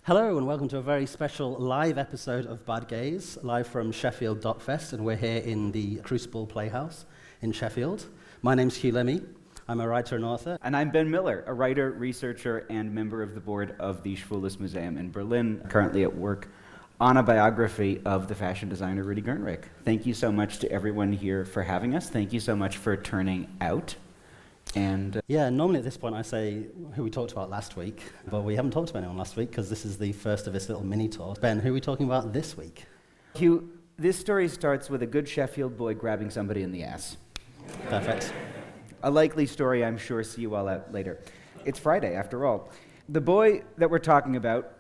Hello and welcome to a very special live episode of Bad Gays, live from Sheffield DocFest, and we're here in the Crucible Playhouse in Sheffield. My name's Hugh Lemmy. I'm a writer and author. And I'm Ben Miller, a writer, researcher, and member of the board of the Schwules Museum in Berlin, currently at work on a biography of the fashion designer Rudi Gernreich. Thank you so much to everyone here for having us. Thank you so much for turning out. And yeah, normally at this point I say who we talked about last week, but we haven't talked to anyone last week because this is the first of this little mini tour. Ben, who are we talking about this week? Hugh, this story starts with a good Sheffield boy grabbing somebody in the ass. Perfect. A likely story, I'm sure. See you all out later. It's Friday, after all. The boy that we're talking about,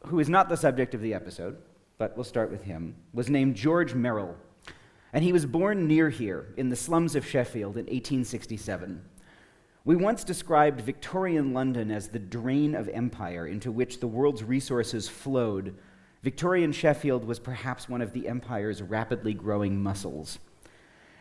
who is not the subject of the episode, but we'll start with him, was named George Merrill, and he was born near here in the slums of Sheffield in 1867. We once described Victorian London as the drain of empire into which the world's resources flowed. Victorian Sheffield was perhaps one of the empire's rapidly growing muscles.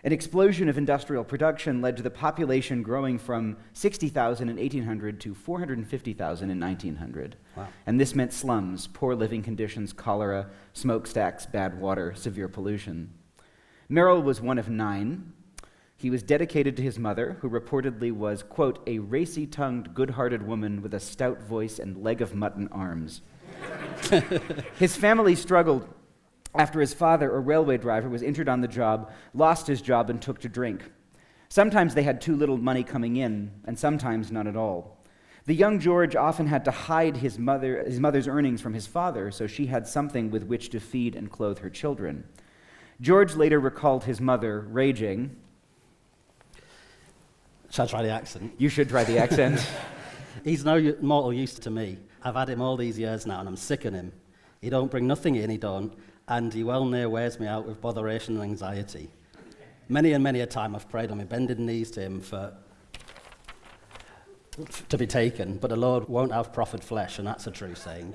An explosion of industrial production led to the population growing from 60,000 in 1800 to 450,000 in 1900. Wow. And this meant slums, poor living conditions, cholera, smokestacks, bad water, severe pollution. Merrill was one of 9. He was dedicated to his mother, who reportedly was, quote, a racy-tongued, good-hearted woman with a stout voice and leg of mutton arms. His family struggled after his father, a railway driver, was injured on the job, lost his job, and took to drink. Sometimes they had too little money coming in, and sometimes none at all. The young George often had to hide his mother's earnings from his father, so she had something with which to feed and clothe her children. George later recalled his mother, raging. Shall I try the accent? You should try the accent. He's no mortal use to me. I've had him all these years now, and I'm sick of him. He don't bring nothing in, he don't, and he well near wears me out with botheration and anxiety. Many and many a time I've prayed on my bended knees to him to be taken, but the Lord won't have proffered flesh, and that's a true saying.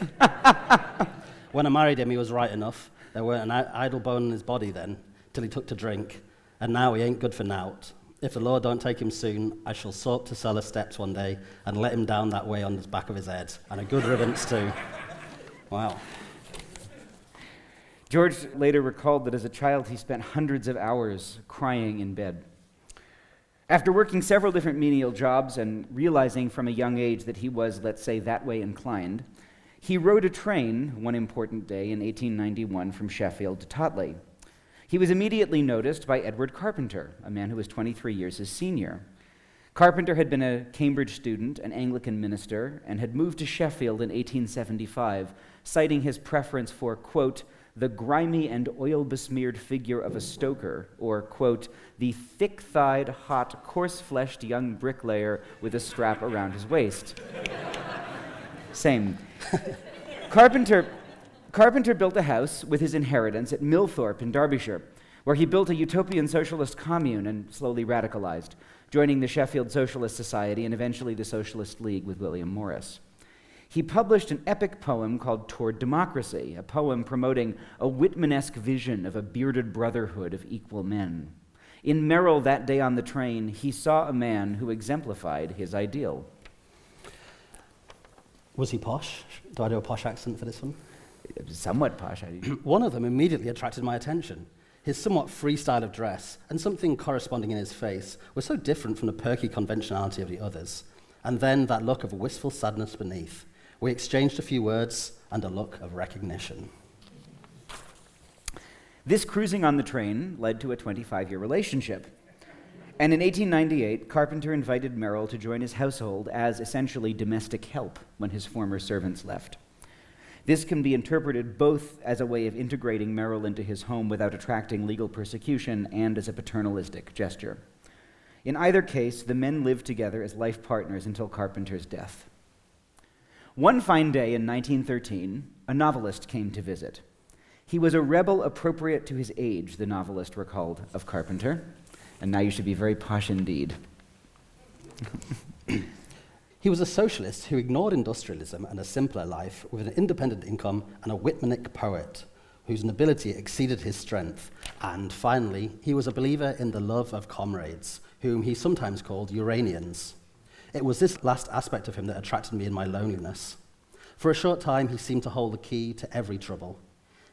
When I married him, he was right enough. There weren't an idle bone in his body then, till he took to drink, and now he ain't good for nowt. If the Lord don't take him soon, I shall soak to cellar steps one day and let him down that way on the back of his head. And a good riddance too. Wow. George later recalled that as a child he spent hundreds of hours crying in bed. After working several different menial jobs and realizing from a young age that he was, let's say, that way inclined, he rode a train one important day in 1891 from Sheffield to Totley. He was immediately noticed by Edward Carpenter, a man who was 23 years his senior. Carpenter had been a Cambridge student, an Anglican minister, and had moved to Sheffield in 1875, citing his preference for, quote, the grimy and oil-besmeared figure of a stoker, or, quote, the thick-thighed, hot, coarse-fleshed young bricklayer with a strap around his waist. Same. Carpenter built a house with his inheritance at Millthorpe in Derbyshire, where he built a utopian socialist commune and slowly radicalized, joining the Sheffield Socialist Society and eventually the Socialist League with William Maurice. He published an epic poem called Toward Democracy, a poem promoting a Whitmanesque vision of a bearded brotherhood of equal men. In Merrill that day on the train, he saw a man who exemplified his ideal. Was he posh? Do I do a posh accent for this one? Somewhat posh. One of them immediately attracted my attention. His somewhat free style of dress, and something corresponding in his face, was so different from the perky conventionality of the others. And then that look of wistful sadness beneath. We exchanged a few words and a look of recognition. This cruising on the train led to a 25-year relationship. And in 1898, Carpenter invited Merrill to join his household as essentially domestic help when his former servants left. This can be interpreted both as a way of integrating Merrill into his home without attracting legal persecution and as a paternalistic gesture. In either case, the men lived together as life partners until Carpenter's death. One fine day in 1913, a novelist came to visit. He was a rebel appropriate to his age, the novelist recalled of Carpenter. And now you should be very posh indeed. He was a socialist who ignored industrialism and a simpler life with an independent income and a Whitmanic poet whose nobility exceeded his strength. And finally, he was a believer in the love of comrades, whom he sometimes called Uranians. It was this last aspect of him that attracted me in my loneliness. For a short time, he seemed to hold the key to every trouble.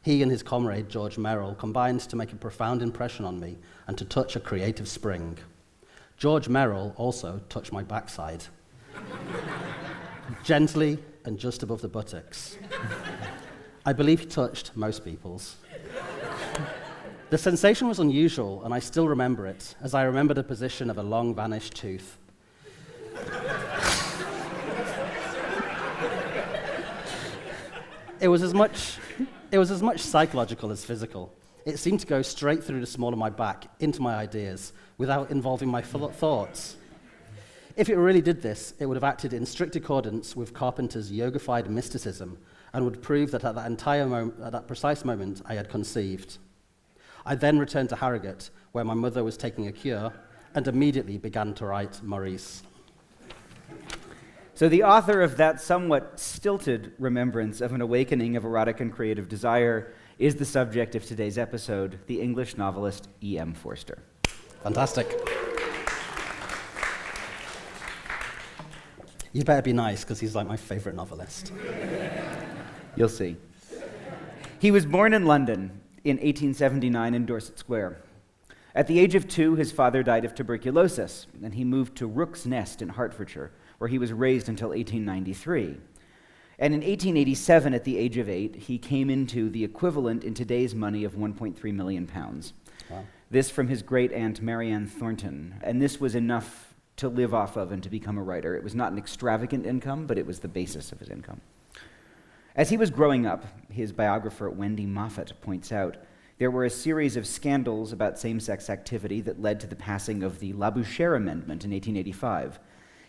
He and his comrade, George Merrill, combined to make a profound impression on me and to touch a creative spring. George Merrill also touched my backside, gently and just above the buttocks. I believe he touched most people's. The sensation was unusual, and I still remember it, as I remember the position of a long-vanished tooth. It was as much psychological as physical. It seemed to go straight through the small of my back into my ideas without involving my thoughts. If it really did this, it would have acted in strict accordance with Carpenter's yogified mysticism and would prove that at that precise moment I had conceived. I then returned to Harrogate, where my mother was taking a cure, and immediately began to write Maurice. So the author of that somewhat stilted remembrance of an awakening of erotic and creative desire is the subject of today's episode, the English novelist E.M. Forster. Fantastic. You better be nice, because he's like my favorite novelist. You'll see. He was born in London in 1879 in Dorset Square. At the age of 2, his father died of tuberculosis, and he moved to Rook's Nest in Hertfordshire, where he was raised until 1893. And in 1887, at the age of 8, he came into the equivalent in today's money of £1.3 million. Wow. This from his great-aunt Marianne Thornton, and this was enough to live off of and to become a writer. It was not an extravagant income, but it was the basis of his income. As he was growing up, his biographer Wendy Moffat points out, there were a series of scandals about same-sex activity that led to the passing of the Labouchere Amendment in 1885,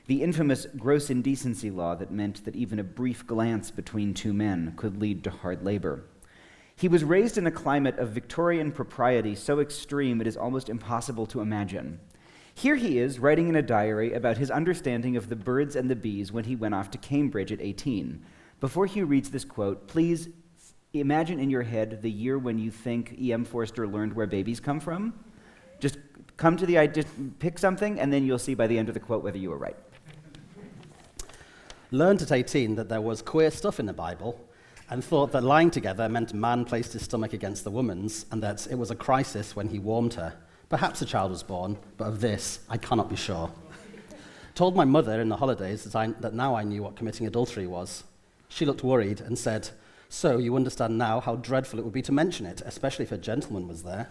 the infamous gross indecency law that meant that even a brief glance between two men could lead to hard labor. He was raised in a climate of Victorian propriety so extreme it is almost impossible to imagine. Here he is, writing in a diary about his understanding of the birds and the bees when he went off to Cambridge at 18. Before he reads this quote, please imagine in your head the year when you think E.M. Forster learned where babies come from. Just come to the idea, pick something, and then you'll see by the end of the quote whether you were right. Learned at 18 that there was queer stuff in the Bible, and thought that lying together meant man placed his stomach against the woman's, and that it was a crisis when he warmed her. Perhaps a child was born, but of this I cannot be sure. Told my mother in the holidays that now I knew what committing adultery was. She looked worried and said, "So you understand now how dreadful it would be to mention it, especially if a gentleman was there."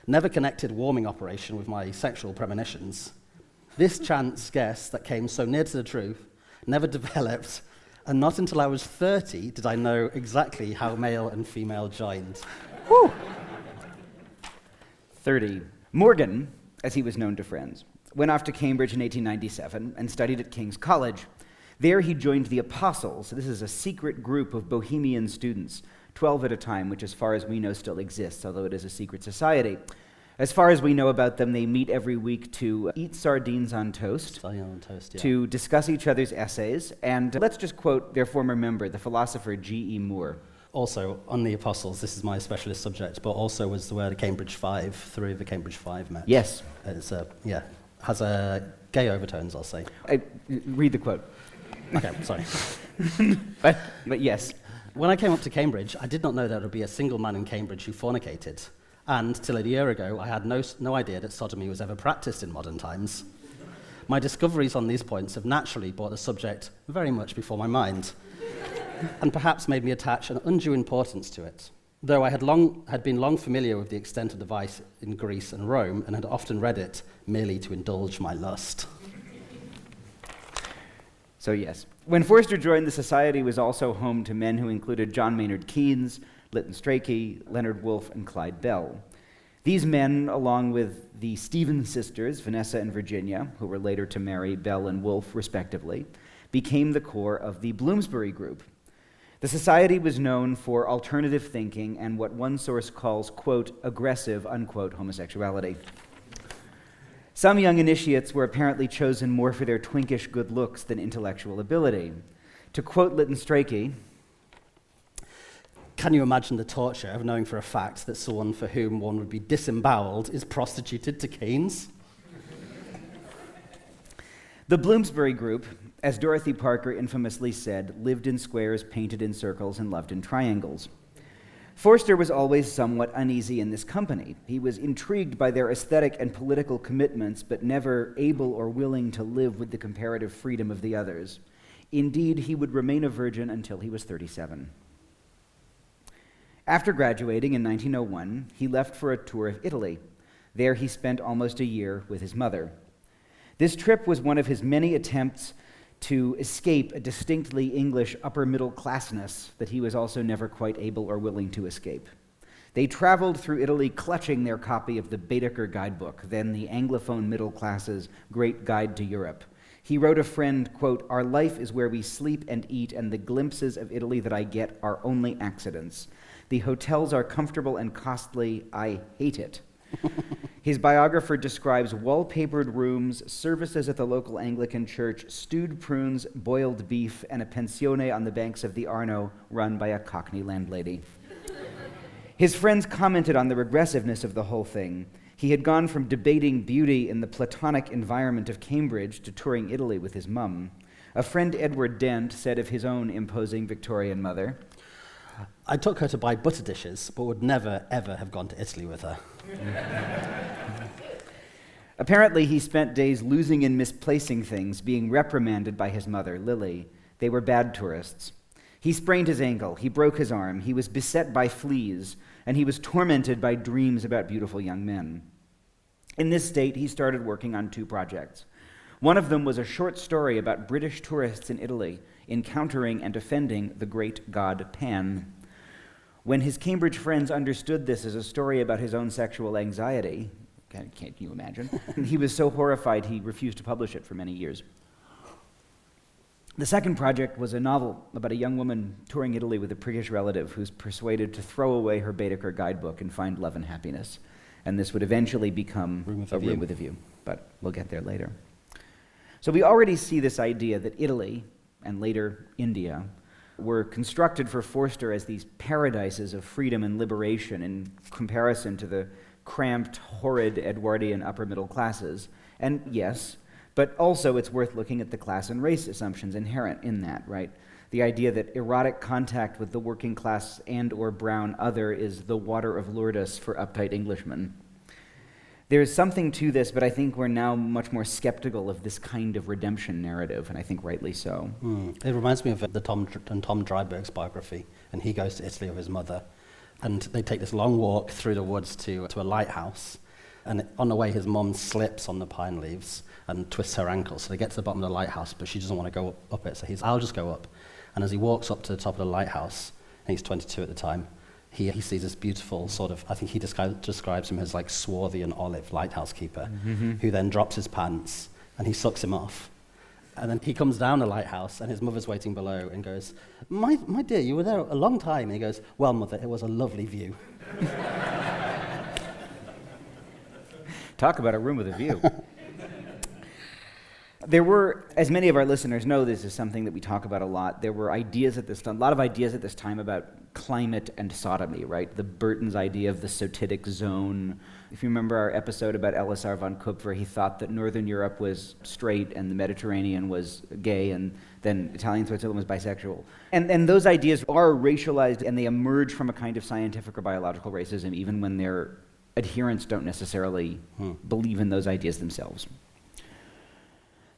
Never connected warming operation with my sexual premonitions. This chance guess that came so near to the truth never developed, and not until I was 30 did I know exactly how male and female joined. Woo! 30. Morgan, as he was known to friends, went off to Cambridge in 1897 and studied at King's College. There he joined the Apostles. This is a secret group of Bohemian students, 12 at a time, which as far as we know still exists, although it is a secret society. As far as we know about them, they meet every week to eat sardines on toast, to discuss each other's essays, and let's just quote their former member, the philosopher G.E. Moore. Also, on the Apostles, this is my specialist subject, but also was where the Cambridge Five, three of the Cambridge Five met. Yes. It's has a gay overtones, I'll say. Read the quote. Okay, sorry. but yes. When I came up to Cambridge, I did not know there would be a single man in Cambridge who fornicated. And till a year ago, I had no idea that sodomy was ever practiced in modern times. My discoveries on these points have naturally brought the subject very much before my mind, and perhaps made me attach an undue importance to it. Though I had been long familiar with the extent of the vice in Greece and Rome, and had often read it merely to indulge my lust. So yes, when Forster joined, the society was also home to men who included John Maynard Keynes, Lytton Strachey, Leonard Woolf, and Clyde Bell. These men, along with the Stevens sisters, Vanessa and Virginia, who were later to marry Bell and Woolf, respectively, became the core of the Bloomsbury group. The society was known for alternative thinking and what one source calls, quote, aggressive, unquote, homosexuality. Some young initiates were apparently chosen more for their twinkish good looks than intellectual ability. To quote Lytton Strachey, "Can you imagine the torture of knowing for a fact that someone for whom one would be disemboweled is prostituted to Keynes?" The Bloomsbury group, as Dorothy Parker infamously said, lived in squares, painted in circles, and loved in triangles. Forster was always somewhat uneasy in this company. He was intrigued by their aesthetic and political commitments, but never able or willing to live with the comparative freedom of the others. Indeed, he would remain a virgin until he was 37. After graduating in 1901, he left for a tour of Italy. There he spent almost a year with his mother. This trip was one of his many attempts to escape a distinctly English upper-middle classness that he was also never quite able or willing to escape. They traveled through Italy clutching their copy of the Baedeker guidebook, then the Anglophone middle class's Great Guide to Europe. He wrote a friend, quote, "Our life is where we sleep and eat, and the glimpses of Italy that I get are only accidents. The hotels are comfortable and costly. I hate it." His biographer describes wallpapered rooms, services at the local Anglican church, stewed prunes, boiled beef, and a pensione on the banks of the Arno run by a Cockney landlady. His friends commented on the regressiveness of the whole thing. He had gone from debating beauty in the Platonic environment of Cambridge to touring Italy with his mum. A friend, Edward Dent, said of his own imposing Victorian mother, "I took her to buy butter dishes, but would never, ever have gone to Italy with her." Apparently, he spent days losing and misplacing things, being reprimanded by his mother, Lily. They were bad tourists. He sprained his ankle, he broke his arm, he was beset by fleas, and he was tormented by dreams about beautiful young men. In this state, he started working on 2 projects. One of them was a short story about British tourists in Italy encountering and defending the great god Pan. When his Cambridge friends understood this as a story about his own sexual anxiety, can't you imagine? He was so horrified he refused to publish it for many years. The second project was a novel about a young woman touring Italy with a priggish relative who's persuaded to throw away her Baedeker guidebook and find love and happiness. And this would eventually become Room with a View, but we'll get there later. So we already see this idea that Italy, and later India, were constructed for Forster as these paradises of freedom and liberation in comparison to the cramped, horrid Edwardian upper middle classes. And yes, but also it's worth looking at the class and race assumptions inherent in that, right? The idea that erotic contact with the working class and or brown other is the water of Lourdes for uptight Englishmen. There's something to this, but I think we're now much more skeptical of this kind of redemption narrative, and I think rightly so. It reminds me of the Tom Dryberg's biography, and he goes to Italy with his mother, and they take this long walk through the woods to a lighthouse, and on the way his mum slips on the pine leaves and twists her ankle, so they get to the bottom of the lighthouse, but she doesn't want to go up it, so I'll just go up. And as he walks up to the top of the lighthouse, and he's 22 at the time, he sees this beautiful sort of, I think he describes him as like swarthy and olive lighthouse keeper, who then drops his pants and he sucks him off. And then he comes down the lighthouse and his mother's waiting below and goes, my dear, you were there a long time. And he goes, "Well, mother, it was a lovely view." Talk about a room with a view. There were, as many of our listeners know, this is something that we talk about a lot. There were ideas at this time, a lot of ideas at this time about climate and sodomy, right? The Burton's idea of the sotitic zone. If you remember our episode about Elisar von Kupfer, he thought that Northern Europe was straight and the Mediterranean was gay, and then Italian Switzerland was bisexual. And those ideas are racialized, and they emerge from a kind of scientific or biological racism, even when their adherents don't necessarily believe in those ideas themselves.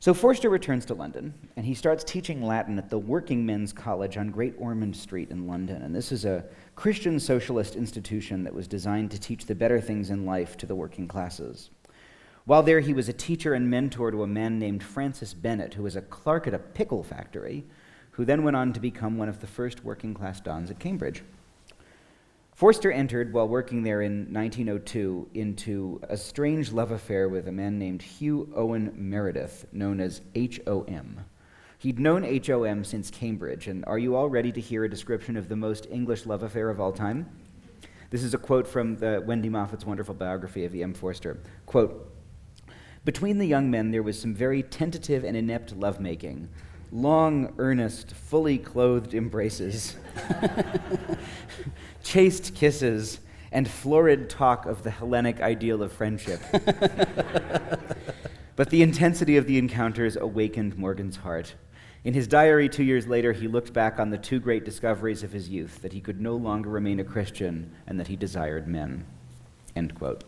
So Forster returns to London, and he starts teaching Latin at the Working Men's College on Great Ormond Street in London. And this is a Christian socialist institution that was designed to teach the better things in life to the working classes. While there, he was a teacher and mentor to a man named Francis Bennett, who was a clerk at a pickle factory, who then went on to become one of the first working-class dons at Cambridge. Forster entered, while working there in 1902, into a strange love affair with a man named Hugh Owen Meredith, known as H.O.M. He'd known H.O.M. since Cambridge, and are you all ready to hear a description of the most English love affair of all time? This is a quote from the Wendy Moffat's wonderful biography of E.M. Forster. Quote, "Between the young men there was some very tentative and inept lovemaking, long, earnest, fully clothed embraces, chaste kisses, and florid talk of the Hellenic ideal of friendship. But the intensity of the encounters awakened Morgan's heart. In his diary 2 years later, he looked back on the two great discoveries of his youth, that he could no longer remain a Christian and that he desired men. End quote.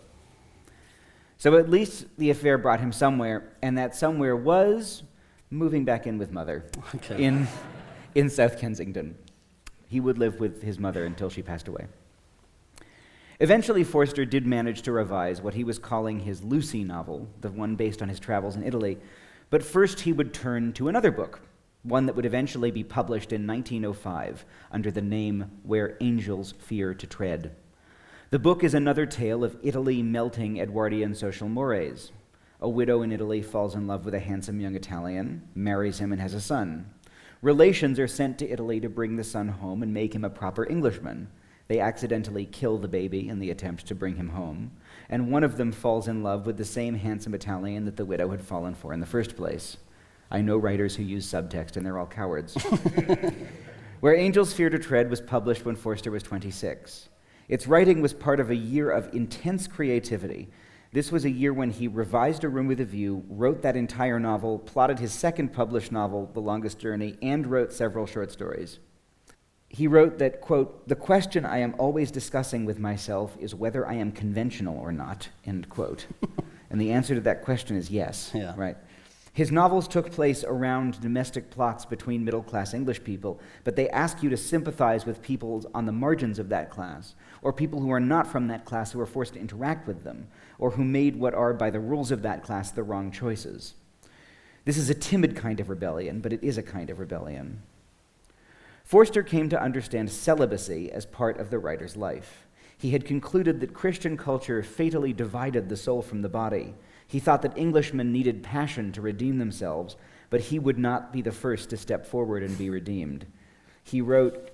So at least the affair brought him somewhere, and that somewhere was moving back in with Mother in South Kensington. He would live with his mother until she passed away. Eventually, Forster did manage to revise what he was calling his Lucy novel, the one based on his travels in Italy, but first he would turn to another book, one that would eventually be published in 1905 under the name Where Angels Fear to Tread. The book is another tale of Italy melting Edwardian social mores. A widow in Italy falls in love with a handsome young Italian, marries him, and has a son. Relations are sent to Italy to bring the son home and make him a proper Englishman. They accidentally kill the baby in the attempt to bring him home, and one of them falls in love with the same handsome Italian that the widow had fallen for in the first place. I know writers who use subtext, and they're all cowards. Where Angels Fear to Tread was published when Forster was 26. Its writing was part of a year of intense creativity. This was a year when he revised A Room with a View, wrote that entire novel, plotted his second published novel, The Longest Journey, and wrote several short stories. He wrote that, quote, "The question I am always discussing with myself is whether I am conventional or not," end quote. And the answer to that question is yes, right? His novels took place around domestic plots between middle-class English people, but they ask you to sympathize with people on the margins of that class, or people who are not from that class who are forced to interact with them, or who made what are, by the rules of that class, the wrong choices. This is a timid kind of rebellion, but it is a kind of rebellion. Forster came to understand celibacy as part of the writer's life. He had concluded that Christian culture fatally divided the soul from the body. He thought that Englishmen needed passion to redeem themselves, but he would not be the first to step forward and be redeemed. He wrote,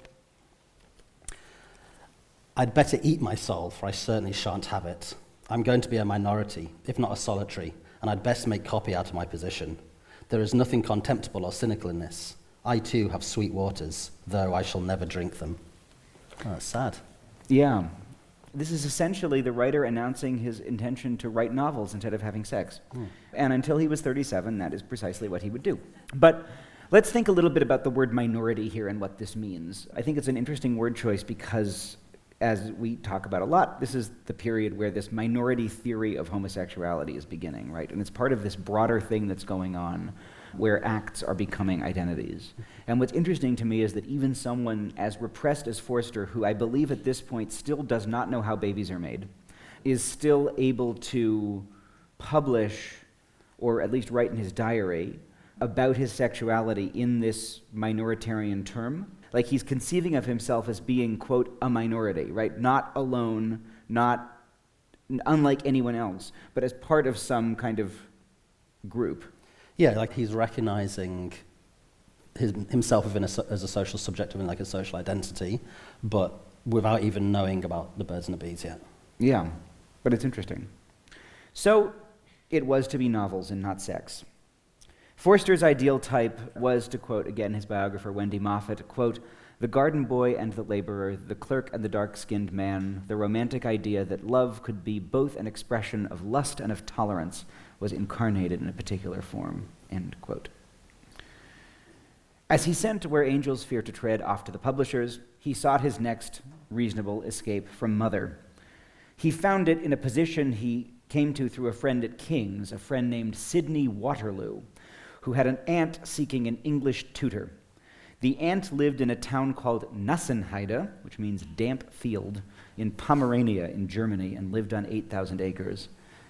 "I'd better eat my soul, for I certainly shan't have it. I'm going to be a minority, if not a solitary, and I'd best make copy out of my position. There is nothing contemptible or cynical in this. I too have sweet waters, though I shall never drink them." Oh, that's sad. Yeah. This is essentially the writer announcing his intention to write novels instead of having sex. And until he was 37, that is precisely what he would do. But let's think a little bit about the word minority here and what this means. I think it's an interesting word choice because, as we talk about a lot, this is the period where this minority theory of homosexuality is beginning, right? And it's part of this broader thing that's going on where acts are becoming identities. And what's interesting to me is that even someone as repressed as Forster, who I believe at this point still does not know how babies are made, is still able to publish, or at least write in his diary, about his sexuality in this minoritarian term. Like he's conceiving of himself as being, quote, a minority, right? Not alone, not unlike anyone else, but as part of some kind of group. Yeah, like he's recognizing himself within as a social subject, within like a social identity, but without even knowing about the birds and the bees yet. Yeah, but it's interesting. So it was to be novels and not sex. Forster's ideal type was, to quote again his biographer Wendy Moffat, quote, "The garden boy and the laborer, the clerk and the dark-skinned man, the romantic idea that love could be both an expression of lust and of tolerance was incarnated in a particular form," end quote. As he sent Where Angels Fear to Tread off to the publishers, he sought his next reasonable escape from Mother. He found it in a position he came to through a friend at King's, a friend named Sidney Waterloo, who had an aunt seeking an English tutor. The aunt lived in a town called Nassenheide, which means damp field, in Pomerania in Germany, and lived on 8,000 acres.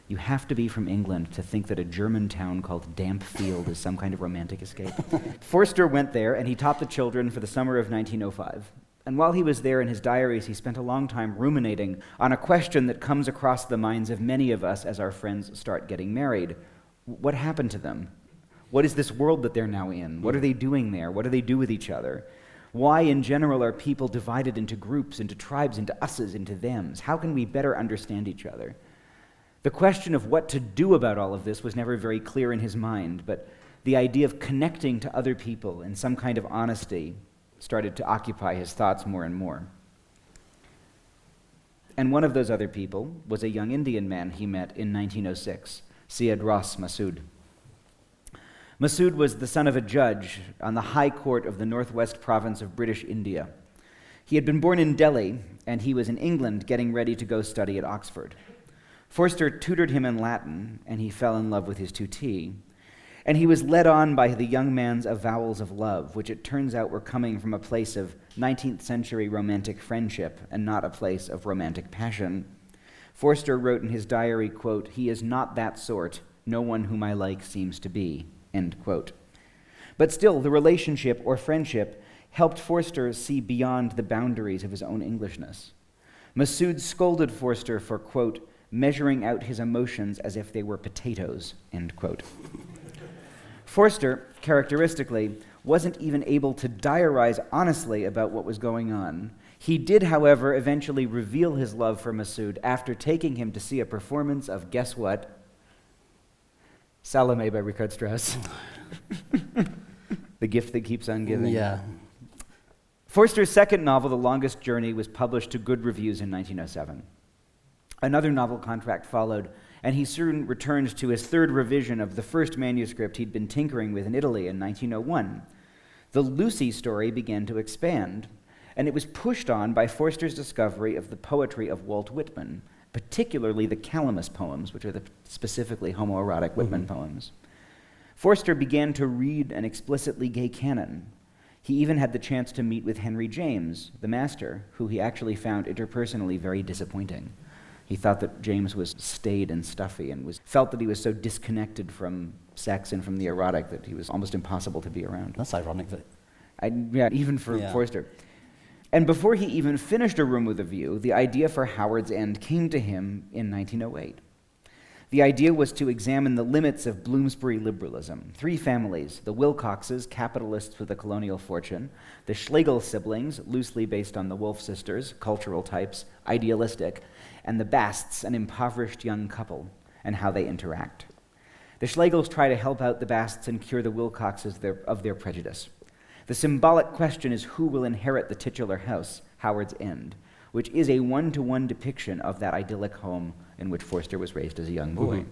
You have to be from England to think that a German town called Damp Field is some kind of romantic escape. Forster went there, and he taught the children for the summer of 1905. And while he was there in his diaries, he spent a long time ruminating on a question that comes across the minds of many of us as our friends start getting married. What happened to them? What is this world that they're now in? What are they doing there? What do they do with each other? Why, in general, are people divided into groups, into tribes, into us's, into thems? How can we better understand each other? The question of what to do about all of this was never very clear in his mind, but the idea of connecting to other people in some kind of honesty started to occupy his thoughts more and more. And one of those other people was a young Indian man he met in 1906, Syed Ross Massoud. Masood was the son of a judge on the High Court of the Northwest Province of British India. He had been born in Delhi, and he was in England getting ready to go study at Oxford. Forster tutored him in Latin, and he fell in love with his tutee. And he was led on by the young man's avowals of love, which it turns out were coming from a place of 19th century romantic friendship and not a place of romantic passion. Forster wrote in his diary, quote, "He is not that sort, no one whom I like seems to be," end quote. But still, the relationship or friendship helped Forster see beyond the boundaries of his own Englishness. Masood scolded Forster for, quote, "measuring out his emotions as if they were potatoes," end quote. Forster, characteristically, wasn't even able to diarize honestly about what was going on. He did, however, eventually reveal his love for Masood after taking him to see a performance of, guess what? Salome by Richard Strauss. The gift that keeps on giving. Yeah. Forster's second novel, The Longest Journey, was published to good reviews in 1907. Another novel contract followed, and he soon returned to his third revision of the first manuscript he'd been tinkering with in Italy in 1901. The Lucy story began to expand, and it was pushed on by Forster's discovery of the poetry of Walt Whitman, particularly the Calamus poems, which are the specifically homoerotic Whitman poems. Forster began to read an explicitly gay canon. He even had the chance to meet with Henry James, the master, who he actually found interpersonally very disappointing. He thought that James was staid and stuffy and felt that he was so disconnected from sex and from the erotic that he was almost impossible to be around. That's ironic. Even for Forster. And before he even finished A Room with a View, the idea for Howard's End came to him in 1908. The idea was to examine the limits of Bloomsbury liberalism. Three families, the Wilcoxes, capitalists with a colonial fortune, the Schlegel siblings, loosely based on the Wolfe sisters, cultural types, idealistic, and the Basts, an impoverished young couple, and how they interact. The Schlegels try to help out the Basts and cure the Wilcoxes of their prejudice. The symbolic question is who will inherit the titular house, Howard's End, which is a one-to-one depiction of that idyllic home in which Forster was raised as a young boy. Mm-hmm.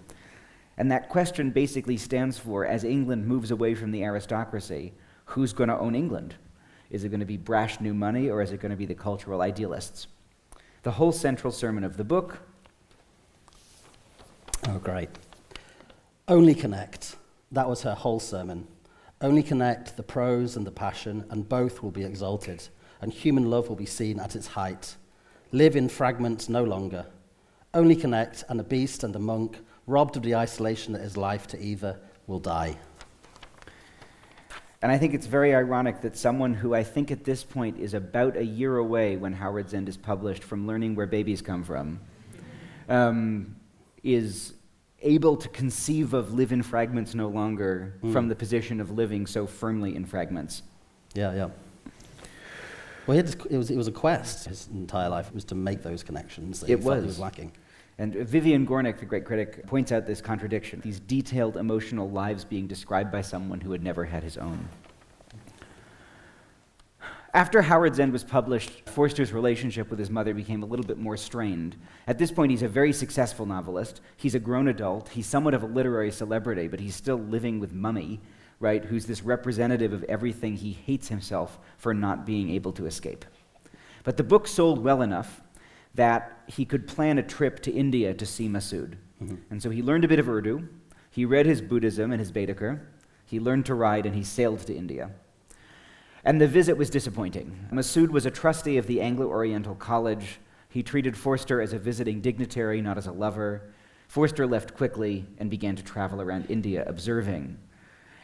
And that question basically stands for, as England moves away from the aristocracy, who's going to own England? Is it going to be brash new money, or is it going to be the cultural idealists? The whole central sermon of the book. Oh, great. Only connect. That was her whole sermon. Only connect the prose and the passion, and both will be exalted, and human love will be seen at its height. Live in fragments no longer. Only connect, and the beast and the monk, robbed of the isolation that is life to either, will die. And I think it's very ironic that someone who I think at this point is about a year away when Howard's End is published from learning where babies come from, is able to conceive of live in fragments no longer from the position of living so firmly in fragments. Yeah. Well, it was a quest. His entire life was to make those connections that he felt he was lacking. And Vivian Gornick, the great critic, points out this contradiction, these detailed emotional lives being described by someone who had never had his own. After Howard's End was published, Forster's relationship with his mother became a little bit more strained. At this point, he's a very successful novelist. He's a grown adult. He's somewhat of a literary celebrity, but he's still living with Mummy, right, who's this representative of everything he hates himself for not being able to escape. But the book sold well enough that he could plan a trip to India to see Masood. Mm-hmm. And so he learned a bit of Urdu, he read his Buddhism and his Baedeker, he learned to ride, and he sailed to India. And the visit was disappointing. Masood was a trustee of the Anglo-Oriental College. He treated Forster as a visiting dignitary, not as a lover. Forster left quickly and began to travel around India observing.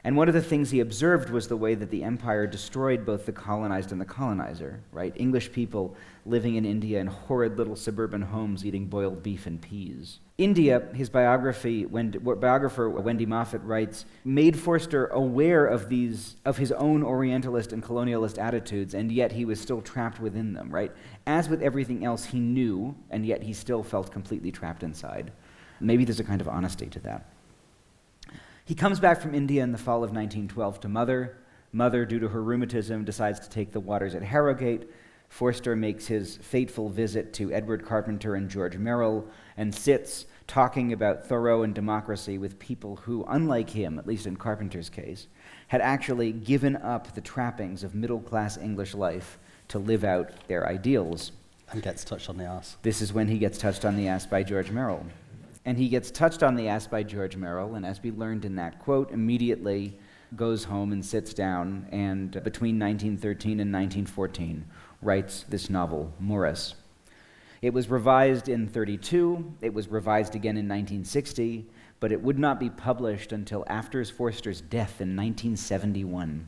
And one of the things he observed was the way that the empire destroyed both the colonized and the colonizer, right? English people living in India in horrid little suburban homes eating boiled beef and peas. India, his biographer Wendy Moffat writes, made Forster aware of his own Orientalist and colonialist attitudes, and yet he was still trapped within them, right? As with everything else he knew, and yet he still felt completely trapped inside. Maybe there's a kind of honesty to that. He comes back from India in the fall of 1912 to Mother. Mother, due to her rheumatism, decides to take the waters at Harrogate. Forster makes his fateful visit to Edward Carpenter and George Merrill and sits talking about Thoreau and democracy with people who, unlike him, at least in Carpenter's case, had actually given up the trappings of middle-class English life to live out their ideals. And gets touched on the arse. This is when he gets touched on the ass by George Merrill. And he gets touched on the ass by George Merrill, and as we learned in that quote, immediately goes home and sits down, and between 1913 and 1914, writes this novel, Maurice. It was revised in 1932, it was revised again in 1960, but it would not be published until after Forster's death in 1971.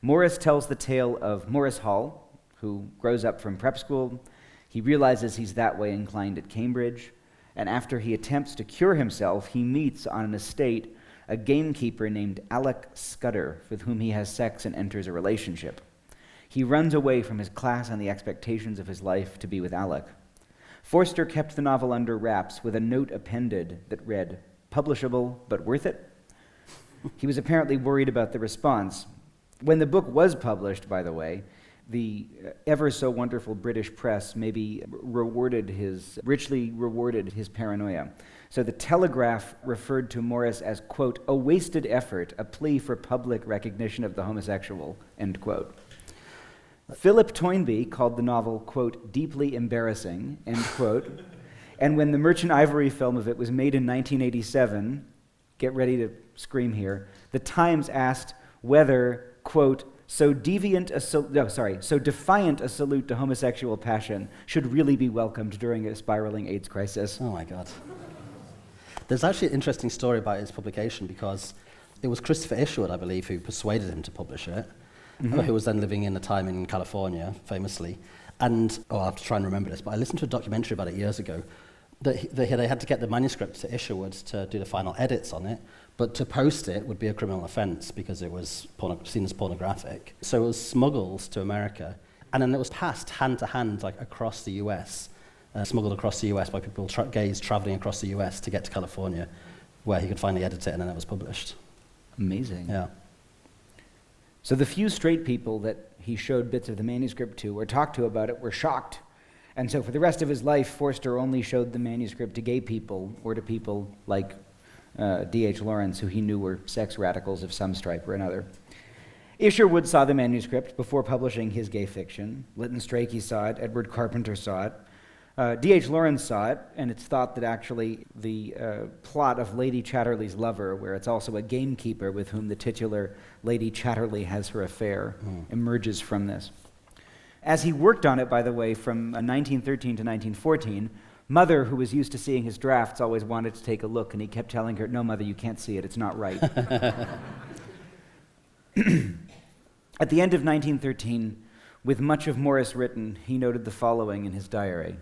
Maurice tells the tale of Maurice Hall, who grows up from prep school. He realizes he's that way inclined at Cambridge, and after he attempts to cure himself, he meets on an estate a gamekeeper named Alec Scudder, with whom he has sex and enters a relationship. He runs away from his class and the expectations of his life to be with Alec. Forster kept the novel under wraps with a note appended that read, "Publishable, but worth it?" He was apparently worried about the response. When the book was published, by the way, the ever so wonderful British press maybe richly rewarded his paranoia. So the Telegraph referred to Maurice as, quote, "a wasted effort, a plea for public recognition of the homosexual," end quote. Philip Toynbee called the novel, quote, "deeply embarrassing," end quote. And when the Merchant Ivory film of it was made in 1987, get ready to scream here, the Times asked whether, quote, so defiant a salute to homosexual passion should really be welcomed during a spiraling AIDS crisis. Oh my God. There's actually an interesting story about its publication, because it was Christopher Isherwood, I believe, who persuaded him to publish it, who was then living in the time in California, famously. And, I have to try and remember this, but I listened to a documentary about it years ago, that they had to get the manuscript to Isherwood to do the final edits on it, but to post it would be a criminal offence because it was seen as pornographic. So it was smuggled to America, and then it was passed hand to hand, like across the US, smuggled across the US by people, gays travelling across the US to get to California, where he could finally edit it, and then it was published. Amazing. Yeah. So the few straight people that he showed bits of the manuscript to or talked to about it were shocked. And so for the rest of his life, Forster only showed the manuscript to gay people or to people like D.H. Lawrence, who he knew were sex radicals of some stripe or another. Isherwood saw the manuscript before publishing his gay fiction. Lytton Strachey saw it. Edward Carpenter saw it. D.H. Lawrence saw it, and it's thought that actually the plot of Lady Chatterley's Lover, where it's also a gamekeeper with whom the titular Lady Chatterley has her affair, emerges from this. As he worked on it, by the way, from 1913 to 1914, Mother, who was used to seeing his drafts, always wanted to take a look, and he kept telling her, "No, Mother, you can't see it, it's not right." At the end of 1913, with much of Maurice written, he noted the following in his diary.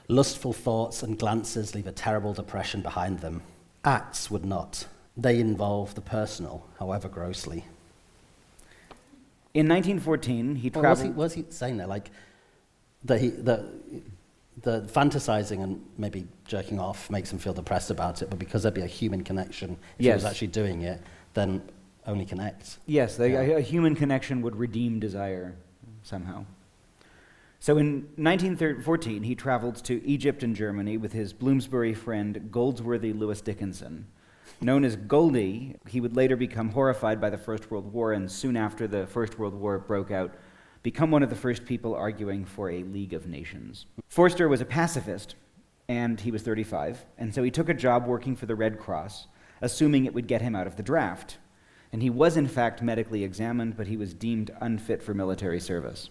Lustful thoughts and glances leave a terrible depression behind them. Acts would not. They involve the personal, however grossly. In 1914, he traveled... What was he saying there? Like, the fantasizing and maybe jerking off makes him feel depressed about it, but because there'd be a human connection, if he was actually doing it, then only connect. Yes, a human connection would redeem desire somehow. So in 1914, he traveled to Egypt and Germany with his Bloomsbury friend Goldsworthy Lewis Dickinson. Known as Goldie, he would later become horrified by the First World War, and soon after the First World War broke out, become one of the first people arguing for a League of Nations. Forster was a pacifist, and he was 35, and so he took a job working for the Red Cross, assuming it would get him out of the draft. And he was in fact medically examined, but he was deemed unfit for military service.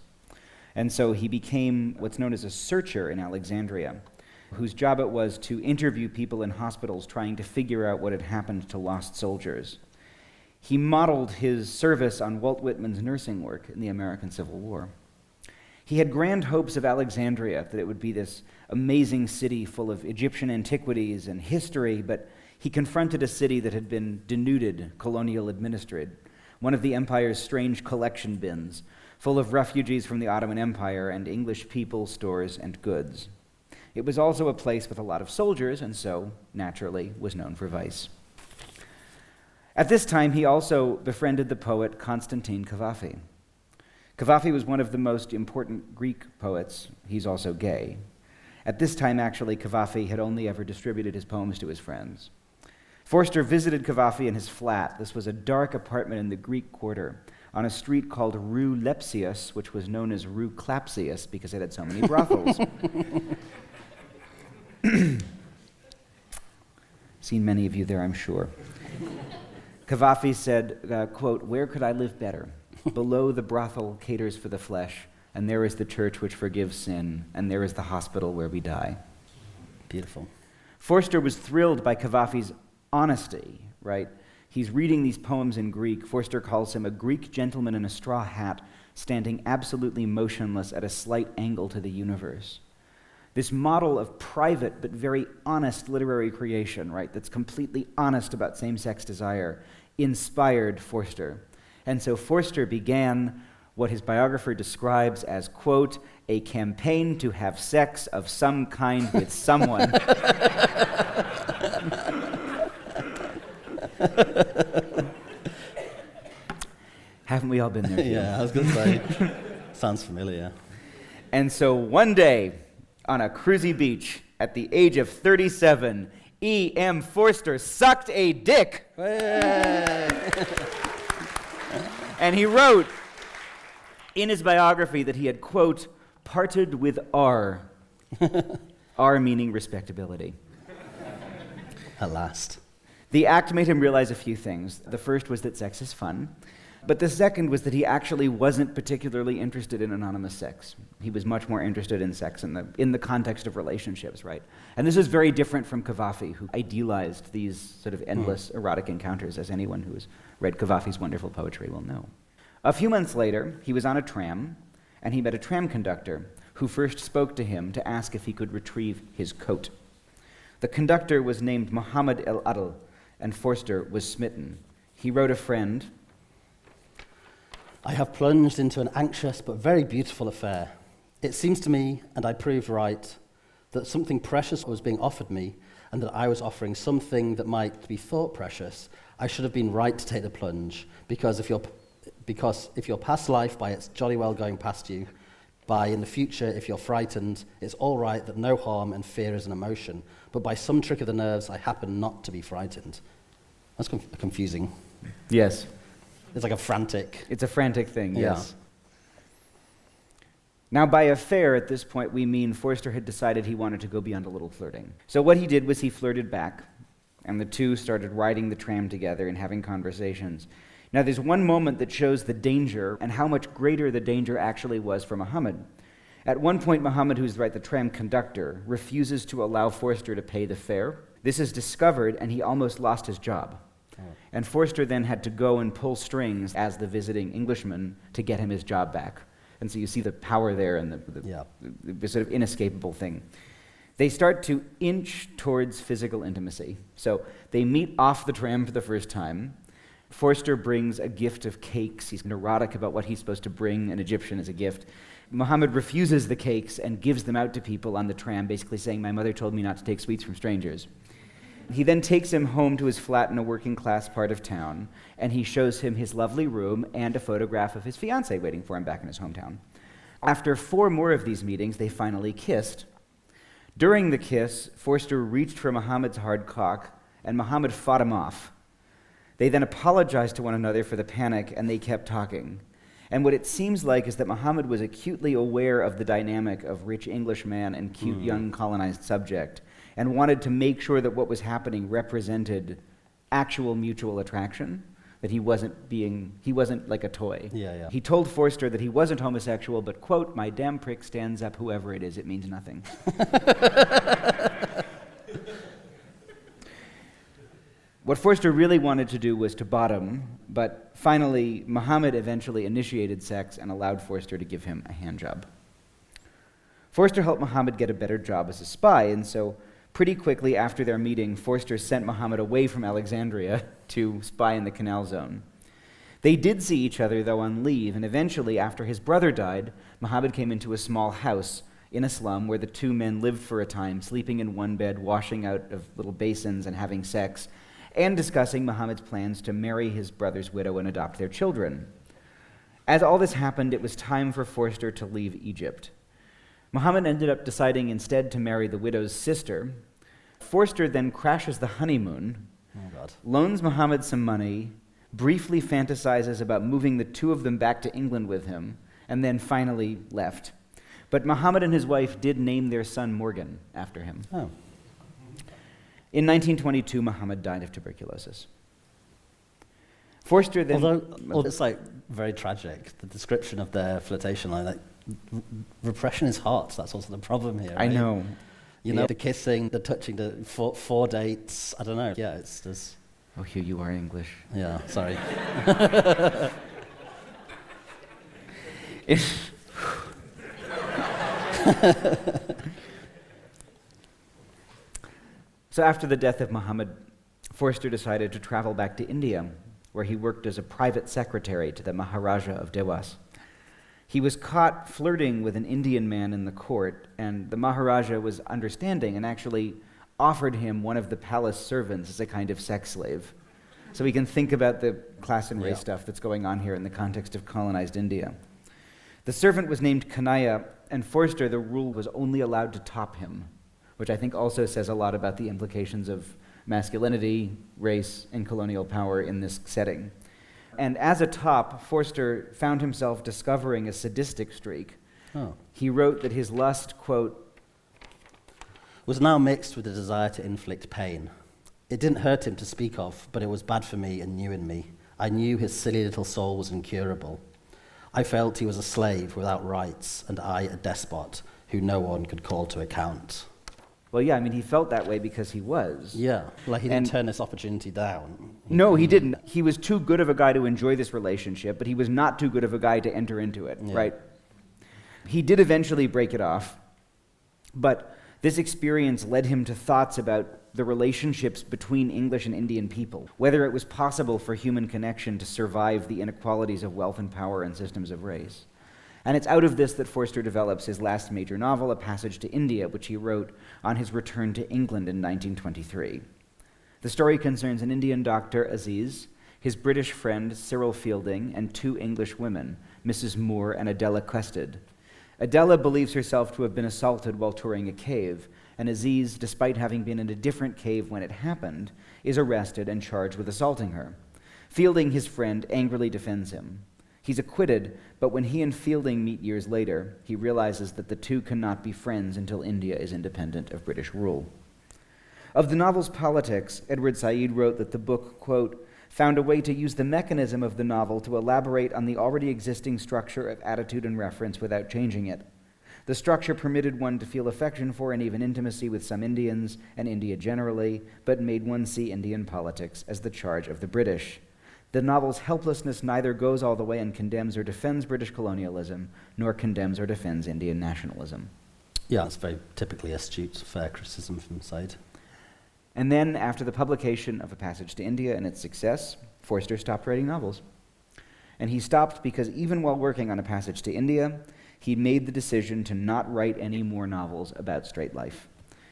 And so he became what's known as a searcher in Alexandria, whose job it was to interview people in hospitals trying to figure out what had happened to lost soldiers. He modeled his service on Walt Whitman's nursing work in the American Civil War. He had grand hopes of Alexandria, that it would be this amazing city full of Egyptian antiquities and history, but he confronted a city that had been denuded, colonial administered, one of the empire's strange collection bins, full of refugees from the Ottoman Empire and English people, stores, and goods. It was also a place with a lot of soldiers, and so, naturally, was known for vice. At this time, he also befriended the poet Constantine Cavafy. Cavafy was one of the most important Greek poets. He's also gay. At this time, actually, Cavafy had only ever distributed his poems to his friends. Forster visited Cavafy in his flat. This was a dark apartment in the Greek Quarter, on a street called Rue Lepsius, which was known as Rue Clapsius because it had so many brothels. Seen many of you there, I'm sure. Cavafy said, quote, "Where could I live better? Below the brothel caters for the flesh, and there is the church which forgives sin, and there is the hospital where we die." Beautiful. Forster was thrilled by Cavafy's honesty, right? He's reading these poems in Greek. Forster calls him a Greek gentleman in a straw hat, standing absolutely motionless at a slight angle to the universe. This model of private but very honest literary creation, right, that's completely honest about same-sex desire, inspired Forster. And so Forster began what his biographer describes as, quote, "a campaign to have sex of some kind with someone." Haven't we all been there? Yeah, I was going to say, sounds familiar. And so one day, on a cruisy beach, at the age of 37, E.M. Forster sucked a dick. And he wrote in his biography that he had, quote, "parted with R." R meaning respectability. At last. The act made him realize a few things. The first was that sex is fun. But the second was that he actually wasn't particularly interested in anonymous sex. He was much more interested in sex in the context of relationships, right? And this is very different from Cavafy, who idealized these sort of endless erotic encounters, as anyone who has read Cavafy's wonderful poetry will know. A few months later, he was on a tram, and he met a tram conductor who first spoke to him to ask if he could retrieve his coat. The conductor was named Muhammad el-Adl, and Forster was smitten. He wrote a friend, "I have plunged into an anxious but very beautiful affair. It seems to me, and I proved right, that something precious was being offered me, and that I was offering something that might be thought precious. I should have been right to take the plunge, because if your past life by its jolly well going past you, by in the future if you're frightened, it's all right that no harm and fear is an emotion, but by some trick of the nerves I happen not to be frightened." That's confusing. Yes. It's like a frantic. It's a frantic thing, Yeah. yes. Now, by affair, at this point, we mean Forster had decided he wanted to go beyond a little flirting. So what he did was he flirted back, and the two started riding the tram together and having conversations. Now, there's one moment that shows the danger and how much greater the danger actually was for Muhammad. At one point, Muhammad, who's the tram conductor, refuses to allow Forster to pay the fare. This is discovered, and he almost lost his job. And Forster then had to go and pull strings as the visiting Englishman to get him his job back. And so you see the power there and the sort of inescapable thing. They start to inch towards physical intimacy. So they meet off the tram for the first time. Forster brings a gift of cakes. He's neurotic about what he's supposed to bring an Egyptian as a gift. Muhammad refuses the cakes and gives them out to people on the tram, basically saying, "My mother told me not to take sweets from strangers." He then takes him home to his flat in a working-class part of town, and he shows him his lovely room and a photograph of his fiancée waiting for him back in his hometown. After 4 more of these meetings, they finally kissed. During the kiss, Forster reached for Muhammad's hard cock, and Muhammad fought him off. They then apologized to one another for the panic, and they kept talking. And what it seems like is that Muhammad was acutely aware of the dynamic of rich Englishman and cute young colonized subject, and wanted to make sure that what was happening represented actual mutual attraction, that he wasn't like a toy. Yeah. He told Forster that he wasn't homosexual, but, quote, "my damn prick stands up whoever it is, it means nothing." What Forster really wanted to do was to bottom, but finally, Muhammad eventually initiated sex and allowed Forster to give him a handjob. Forster helped Muhammad get a better job as a spy, and so pretty quickly after their meeting, Forster sent Muhammad away from Alexandria to spy in the Canal Zone. They did see each other, though, on leave, and eventually, after his brother died, Muhammad came into a small house in a slum where the two men lived for a time, sleeping in one bed, washing out of little basins and having sex, and discussing Muhammad's plans to marry his brother's widow and adopt their children. As all this happened, it was time for Forster to leave Egypt. Muhammad ended up deciding instead to marry the widow's sister. Forster then crashes the honeymoon, loans Muhammad some money, briefly fantasizes about moving the two of them back to England with him, and then finally left. But Muhammad and his wife did name their son Morgan after him. Oh. In 1922, Muhammad died of tuberculosis. Forster then... Although it's like very tragic, the description of their flirtation, like repression is hot. That's also the problem here. Right? I know. You know, the kissing, the touching, the four dates. I don't know. Yeah, it's just... Oh, Hugh, you are English. Yeah, sorry. So after the death of Muhammad, Forster decided to travel back to India, where he worked as a private secretary to the Maharaja of Dewas. He was caught flirting with an Indian man in the court, and the Maharaja was understanding and actually offered him one of the palace servants as a kind of sex slave. So we can think about the class and race stuff that's going on here in the context of colonized India. The servant was named Kanaya, and Forster, the rule, was only allowed to top him, which I think also says a lot about the implications of masculinity, race, and colonial power in this setting. And as a top, Forster found himself discovering a sadistic streak. Oh. He wrote that his lust, quote, was now mixed with a desire to inflict pain. It didn't hurt him to speak of, but it was bad for me and new in me. I knew his silly little soul was incurable. I felt he was a slave without rights, and I a despot who no one could call to account. Well, yeah, I mean, he felt that way because he was. Yeah, like he didn't turn this opportunity down. No, he didn't. He was too good of a guy to enjoy this relationship, but he was not too good of a guy to enter into it, right? He did eventually break it off, but this experience led him to thoughts about the relationships between English and Indian people, whether it was possible for human connection to survive the inequalities of wealth and power and systems of race. And it's out of this that Forster develops his last major novel, A Passage to India, which he wrote on his return to England in 1923. The story concerns an Indian doctor, Aziz, his British friend, Cyril Fielding, and two English women, Mrs. Moore and Adela Quested. Adela believes herself to have been assaulted while touring a cave, and Aziz, despite having been in a different cave when it happened, is arrested and charged with assaulting her. Fielding, his friend, angrily defends him. He's acquitted, but when he and Fielding meet years later, he realizes that the two cannot be friends until India is independent of British rule. Of the novel's politics, Edward Said wrote that the book, quote, found a way to use the mechanism of the novel to elaborate on the already existing structure of attitude and reference without changing it. The structure permitted one to feel affection for and even intimacy with some Indians and India generally, but made one see Indian politics as the charge of the British. The novel's helplessness neither goes all the way and condemns or defends British colonialism, nor condemns or defends Indian nationalism. Yeah, it's very typically astute, fair criticism from Said. And then, after the publication of A Passage to India and its success, Forster stopped writing novels. And he stopped because even while working on A Passage to India, he made the decision to not write any more novels about straight life.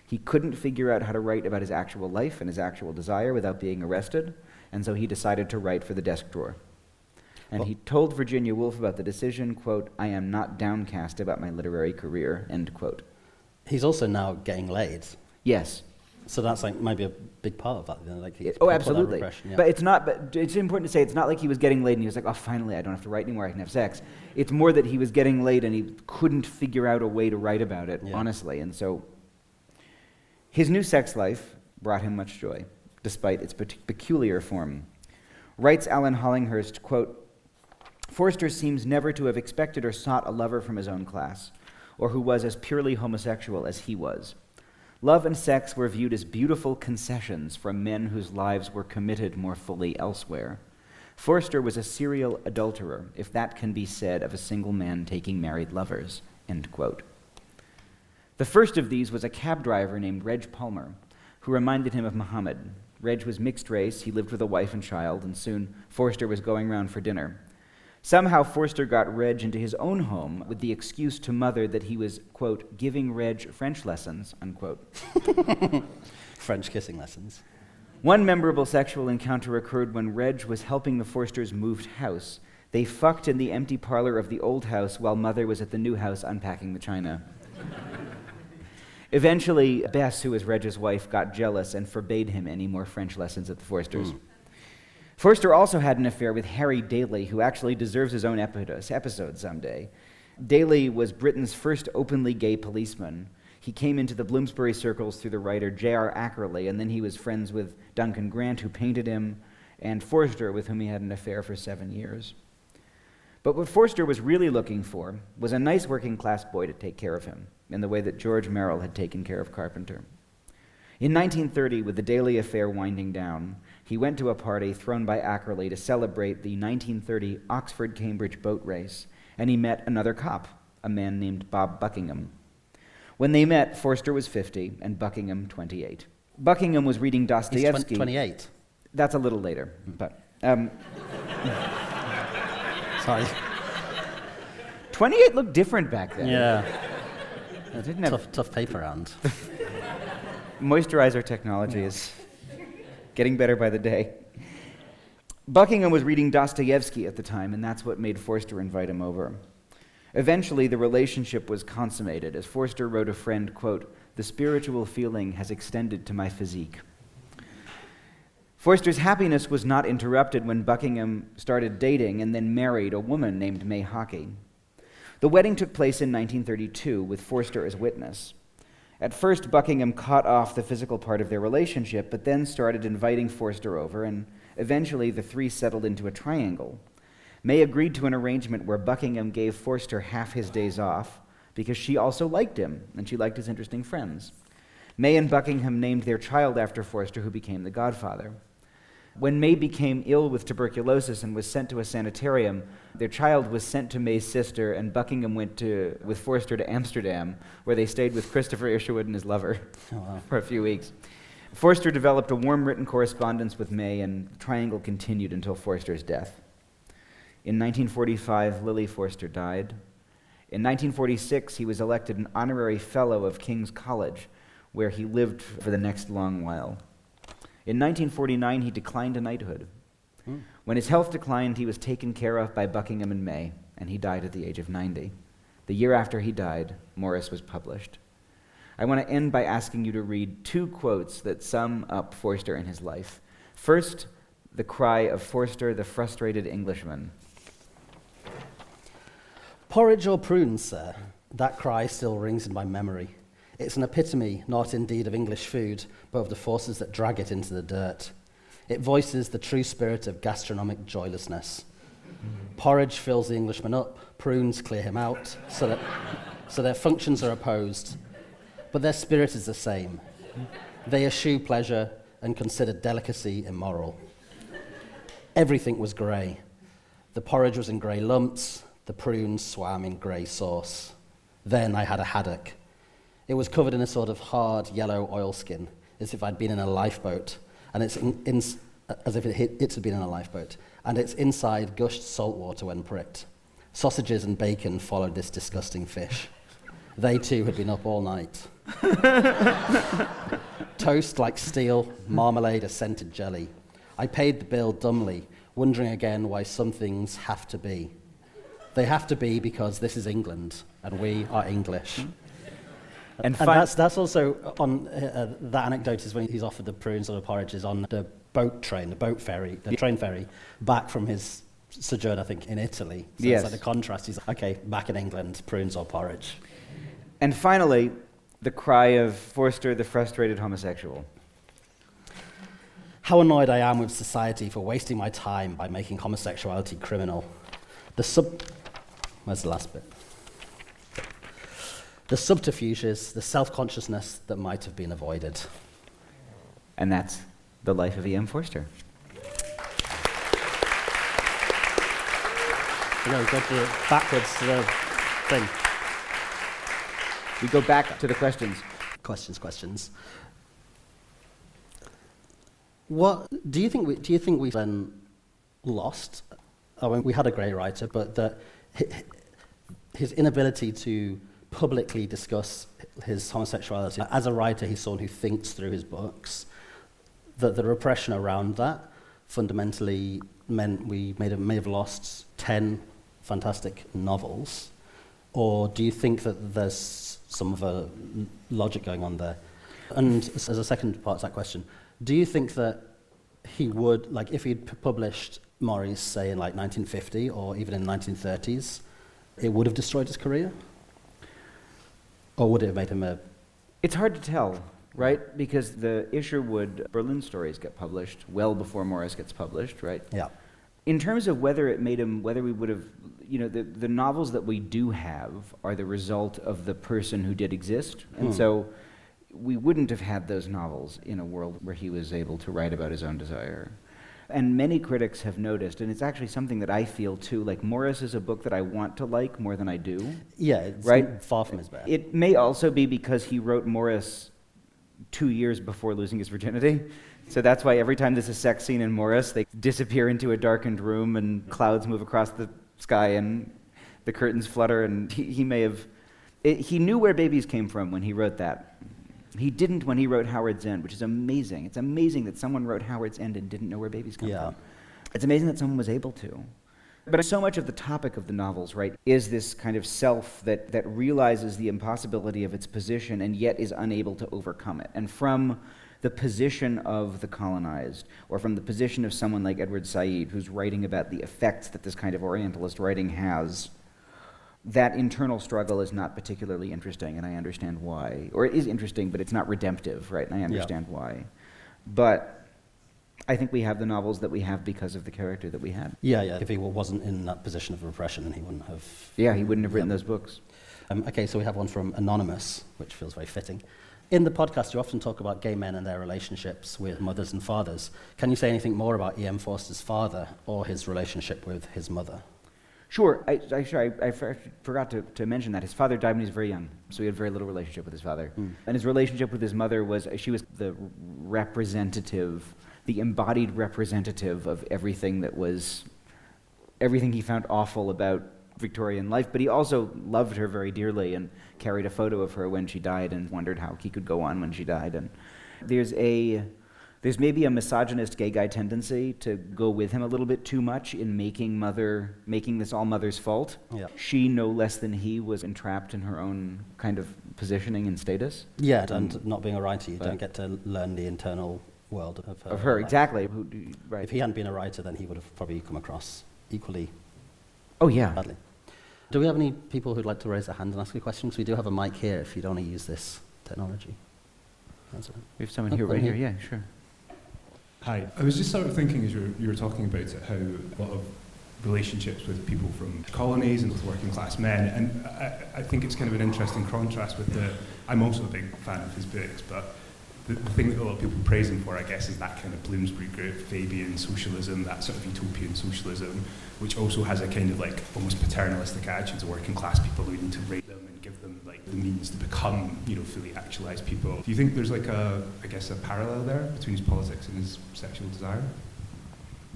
He couldn't figure out how to write about his actual life and his actual desire without being arrested, and so he decided to write for the desk drawer. And he told Virginia Woolf about the decision, quote, I am not downcast about my literary career, end quote. He's also now getting laid. Yes. So that's like maybe a big part of that. You know, like absolutely. Yeah. But it's important to say it's not like he was getting laid and he was like, oh, finally, I don't have to write anymore, I can have sex. It's more that he was getting laid and he couldn't figure out a way to write about it, honestly. And so his new sex life brought him much joy, despite its peculiar form. Writes Alan Hollinghurst, quote, Forster seems never to have expected or sought a lover from his own class, or who was as purely homosexual as he was. Love and sex were viewed as beautiful concessions from men whose lives were committed more fully elsewhere. Forster was a serial adulterer, if that can be said of a single man taking married lovers, end quote. The first of these was a cab driver named Reg Palmer, who reminded him of Muhammad. Reg was mixed race, he lived with a wife and child, and soon Forster was going round for dinner. Somehow Forster got Reg into his own home with the excuse to Mother that he was, quote, giving Reg French lessons, unquote. French kissing lessons. One memorable sexual encounter occurred when Reg was helping the Forsters' moved house. They fucked in the empty parlor of the old house while Mother was at the new house unpacking the china. Eventually, Bess, who was Reg's wife, got jealous and forbade him any more French lessons at the Forsters. Forster also had an affair with Harry Daly, who actually deserves his own episode someday. Daly was Britain's first openly gay policeman. He came into the Bloomsbury circles through the writer J.R. Ackerley, and then he was friends with Duncan Grant, who painted him, and Forster, with whom he had an affair for 7 years. But what Forster was really looking for was a nice working-class boy to take care of him, in the way that George Merrill had taken care of Carpenter. In 1930, with the Daly affair winding down, he went to a party thrown by Ackerley to celebrate the 1930 Oxford-Cambridge boat race, and he met another cop, a man named Bob Buckingham. When they met, Forster was 50 and Buckingham 28. Buckingham was reading Dostoevsky. 28? That's a little later, but... Sorry. 28 looked different back then. Yeah. It didn't have Tough paper round. moisturizer technology is getting better by the day. Buckingham was reading Dostoevsky at the time, and that's what made Forster invite him over. Eventually, the relationship was consummated, as Forster wrote a friend, quote, "The spiritual feeling has extended to my physique." Forster's happiness was not interrupted when Buckingham started dating and then married a woman named May Hockey. The wedding took place in 1932, with Forster as witness. At first, Buckingham cut off the physical part of their relationship, but then started inviting Forster over, and eventually the three settled into a triangle. May agreed to an arrangement where Buckingham gave Forster half his days off because she also liked him, and she liked his interesting friends. May and Buckingham named their child after Forster, who became the godfather. When May became ill with tuberculosis and was sent to a sanitarium, their child was sent to May's sister, and Buckingham went with Forster to Amsterdam, where they stayed with Christopher Isherwood and his lover for a few weeks. Forster developed a warm written correspondence with May, and the triangle continued until Forster's death. In 1945, Lily Forster died. In 1946, he was elected an honorary fellow of King's College, where he lived for the next long while. In 1949, he declined a knighthood. When his health declined, he was taken care of by Buckingham and May, and he died at the age of 90. The year after he died, Maurice was published. I want to end by asking you to read two quotes that sum up Forster and his life. First, the cry of Forster, the frustrated Englishman. "Porridge or prunes, sir?" That cry still rings in my memory. It's an epitome, not indeed of English food, but of the forces that drag it into the dirt. It voices the true spirit of gastronomic joylessness. Porridge fills the Englishman up, prunes clear him out, so their functions are opposed. But their spirit is the same. They eschew pleasure and consider delicacy immoral. Everything was grey. The porridge was in grey lumps, the prunes swam in grey sauce. Then I had a haddock. It was covered in a sort of hard yellow oilskin, as if I'd been in a lifeboat, and as if it had been in a lifeboat, and its inside gushed salt water when pricked. Sausages and bacon followed this disgusting fish. They too had been up all night. Toast like steel, marmalade a scented jelly. I paid the bill dumbly, wondering again why some things have to be. They have to be because this is England, and we are English. And that's also on that anecdote is when he's offered the prunes or the porridges on the boat train, the train ferry, back from his sojourn, I think, in Italy. So yes. It's like the contrast. He's like, okay, back in England, prunes or porridge. And finally, the cry of Forster, the frustrated homosexual. How annoyed I am with society for wasting my time by making homosexuality criminal. Where's the last bit? The subterfuges, the self-consciousness that might have been avoided. And that's the life of E.M. Forster. Go backwards to the thing. We go back to the questions. Questions. What do you think we've then lost? I mean, we had a great writer, but his inability to publicly discuss his homosexuality. As a writer, he's someone who thinks through his books. The repression around that fundamentally meant we may have lost 10 fantastic novels Or do you think that there's some of a logic going on there? And as a second part to that question, do you think that he would, like if he'd published Maurice, say in like 1950 or even in the 1930s, it would have destroyed his career? Or would it have made him a... It's hard to tell, right? Because the Isherwood Berlin stories get published well before Maurice gets published, right? Yeah. In terms of whether it made him, whether we would have, the novels that we do have are the result of the person who did exist. And so we wouldn't have had those novels in a world where he was able to write about his own desire. And many critics have noticed, and it's actually something that I feel too, like Maurice is a book that I want to like more than I do. Yeah, it's right? Far from his best. It may also be because he wrote Maurice 2 years before losing his virginity. So that's why every time there's a sex scene in Maurice, they disappear into a darkened room and clouds move across the sky and the curtains flutter, and he may have... he knew where babies came from when he wrote that. He didn't when he wrote Howard's End, which is amazing. It's amazing that someone wrote Howard's End and didn't know where babies come from. It's amazing that someone was able to. But so much of the topic of the novels, right, is this kind of self that realizes the impossibility of its position and yet is unable to overcome it. And from the position of the colonized, or from the position of someone like Edward Said, who's writing about the effects that this kind of Orientalist writing has, that internal struggle is not particularly interesting, and I understand why. Or it is interesting, but it's not redemptive, right? And I understand why. But I think we have the novels that we have because of the character that we had. Yeah. If he wasn't in that position of repression, then he wouldn't have... Yeah, he wouldn't have written those books. Okay, so we have one from Anonymous, which feels very fitting. In the podcast, you often talk about gay men and their relationships with mothers and fathers. Can you say anything more about E.M. Forster's father or his relationship with his mother? Sure. I forgot to mention that. His father died when he was very young, so he had very little relationship with his father. And his relationship with his mother was, she was the representative, the embodied representative of everything he found awful about Victorian life, but he also loved her very dearly and carried a photo of her when she died and wondered how he could go on when she died. And there's maybe a misogynist gay guy tendency to go with him a little bit too much in making this all mother's fault. Yeah. She, no less than he, was entrapped in her own kind of positioning and status. Yeah, and not being a writer, you don't get to learn the internal world of her. Of her, life. Exactly. Right. If he hadn't been a writer, then he would have probably come across equally badly. Do we have any people who'd like to raise their hand and ask a question? Because we do have a mic here if you don't want to use this technology. We have someone here, right here. Yeah, sure. Hi. I was just sort of thinking as you were talking about it, how a lot of relationships with people from colonies and with working class men, and I think it's kind of an interesting contrast with I'm also a big fan of his books, but the thing that a lot of people praise him for, I guess, is that kind of Bloomsbury group, Fabian socialism, that sort of utopian socialism, which also has a kind of like almost paternalistic attitude to working class people who need to rate them and give them like the means to become, fully actualized people. Do you think there's like a parallel there between his politics and his sexual desire?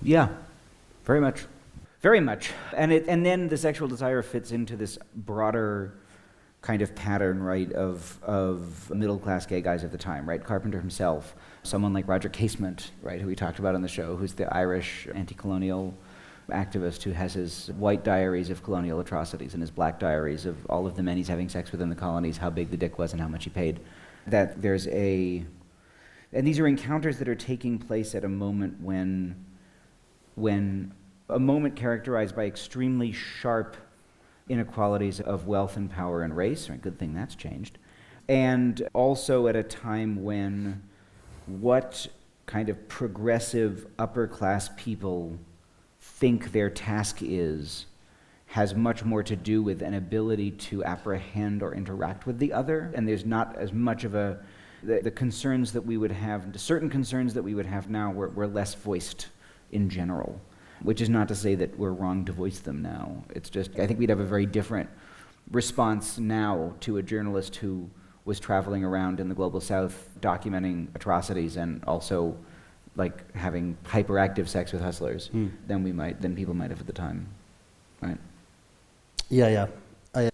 Yeah, very much. Very much. And then the sexual desire fits into this broader kind of pattern, right, of middle-class gay guys of the time, right? Carpenter himself, someone like Roger Casement, right, who we talked about on the show, who's the Irish anti-colonial activist who has his white diaries of colonial atrocities and his black diaries of all of the men he's having sex with in the colonies, how big the dick was and how much he paid. And these are encounters that are taking place at a moment when a moment characterized by extremely sharp inequalities of wealth and power and race, or a good thing that's changed, and also at a time when what kind of progressive upper-class people think their task is has much more to do with an ability to apprehend or interact with the other, and there's not as much of the concerns that we would have, certain concerns that we would have now were less voiced in general. Which is not to say that we're wrong to voice them now. It's just, I think we'd have a very different response now to a journalist who was traveling around in the global south documenting atrocities and also like having hyperactive sex with hustlers than people might have at the time, right? Yeah. I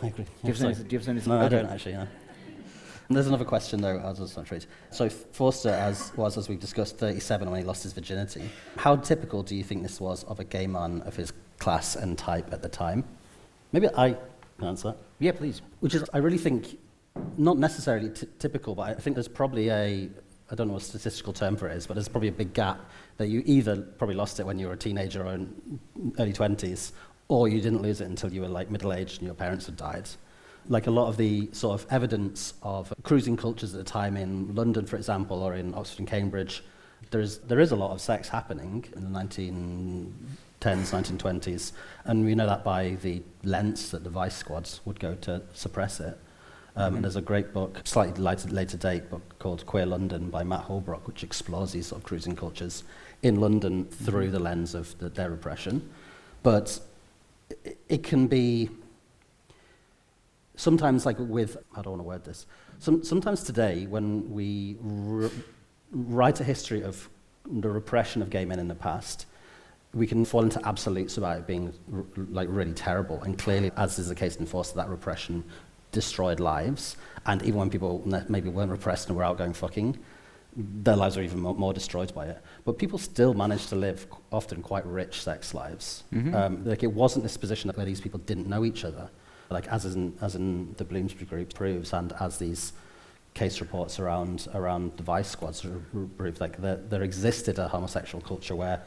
agree. Do you have something to say? No, I don't actually, yeah. And there's another question, though, I was just not sure. So Forster, as we've discussed, 37 when he lost his virginity. How typical do you think this was of a gay man of his class and type at the time? Maybe I Can I answer? Yeah, please. Which is, I really think, not necessarily typical, but I think there's probably I don't know what statistical term for it is, but there's probably a big gap that you either probably lost it when you were a teenager or in early 20s, or you didn't lose it until you were like middle-aged and your parents had died. Like a lot of the sort of evidence of cruising cultures at the time in London, for example, or in Oxford and Cambridge, there is a lot of sex happening in the 1910s, 1920s, and we know that by the lengths that the vice squads would go to suppress it. And there's a great book, slightly later date book called Queer London by Matt Holbrook, which explores these sort of cruising cultures in London through the lens of their repression. But it can be sometimes, like with, I don't want to word this, sometimes today when we write a history of the repression of gay men in the past, we can fall into absolutes about it being like really terrible. And clearly, as is the case in Forster, that repression destroyed lives. And even when people maybe weren't repressed and were out going fucking, their lives were even more destroyed by it. But people still managed to live often quite rich sex lives. Like it wasn't this position where these people didn't know each other. Like as in the Bloomsbury group proves, and as these case reports around the vice squads prove, like there existed a homosexual culture where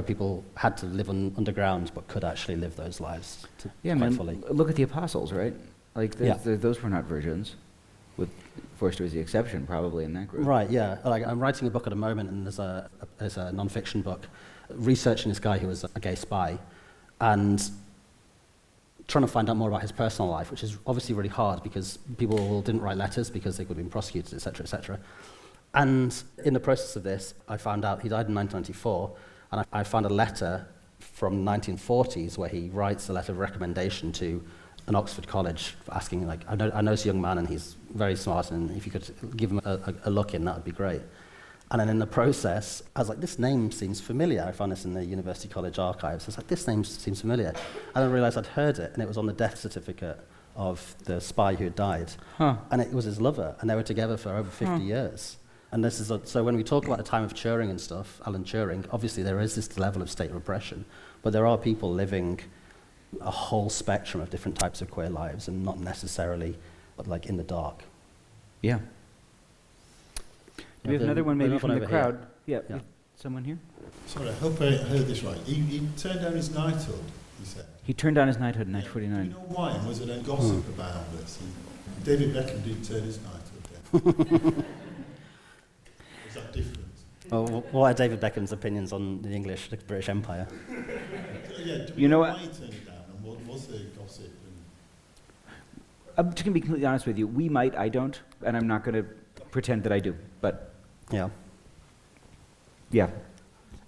people had to live underground but could actually live those lives fully. Look at the apostles, right? Like those were not virgins, with Forster as the exception probably in that group. Right, yeah. Like I'm writing a book at the moment, and there's a non-fiction book researching this guy who was a gay spy, and trying to find out more about his personal life, which is obviously really hard because people didn't write letters because they could have been prosecuted, etc., etc. And in the process of this, I found out he died in 1994, and I found a letter from 1940s where he writes a letter of recommendation to an Oxford college asking, like, I know this young man and he's very smart, and if you could give him a look in, that would be great. And then in the process, I was like, this name seems familiar. I found this in the University College archives. I was like, this name seems familiar. And I realized I'd heard it, and it was on the death certificate of the spy who had died. And it was his lover, and they were together for over 50 years. And this is so when we talk about the time of Turing and stuff, Alan Turing, obviously there is this level of state repression, but there are people living a whole spectrum of different types of queer lives, and not necessarily like in the dark. Yeah. Do we have another one maybe from the crowd? Yeah. Someone here? Sorry, I hope I heard this right. He turned down his knighthood, he said. He turned down his knighthood in 1949. Do you know why? And was it a gossip about this? And David Beckham did turn his knighthood down. Was that different? Well, what are David Beckham's opinions on the British Empire? Yeah, you know what? Why he turned it down, and what was the gossip? I'm just going to be completely honest with you. We might, I don't, and I'm not going to pretend that I do, but... Yeah.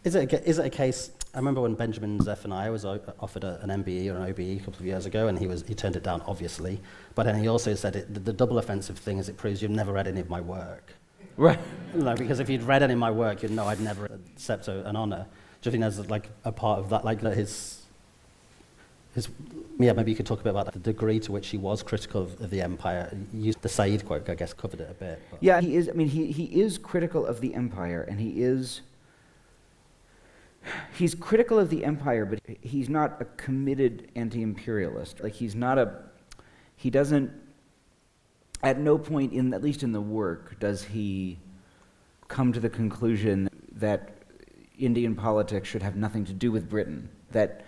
Is it a case? I remember when Benjamin Zephaniah was offered an MBE or an OBE a couple of years ago, and he turned it down, obviously. But then he also said the double offensive thing is it proves you've never read any of my work. Right. Like, because if you'd read any of my work, you'd know I'd never accept an honour. Do you think there's like a part of that, like that maybe you could talk a bit about the degree to which he was critical of the empire. The Said quote, I guess, covered it a bit. But. Yeah, he is. I mean, he is critical of the empire, and he's critical of the empire, but he's not a committed anti-imperialist. Like he doesn't. At no point, at least in the work, does he come to the conclusion that Indian politics should have nothing to do with Britain. That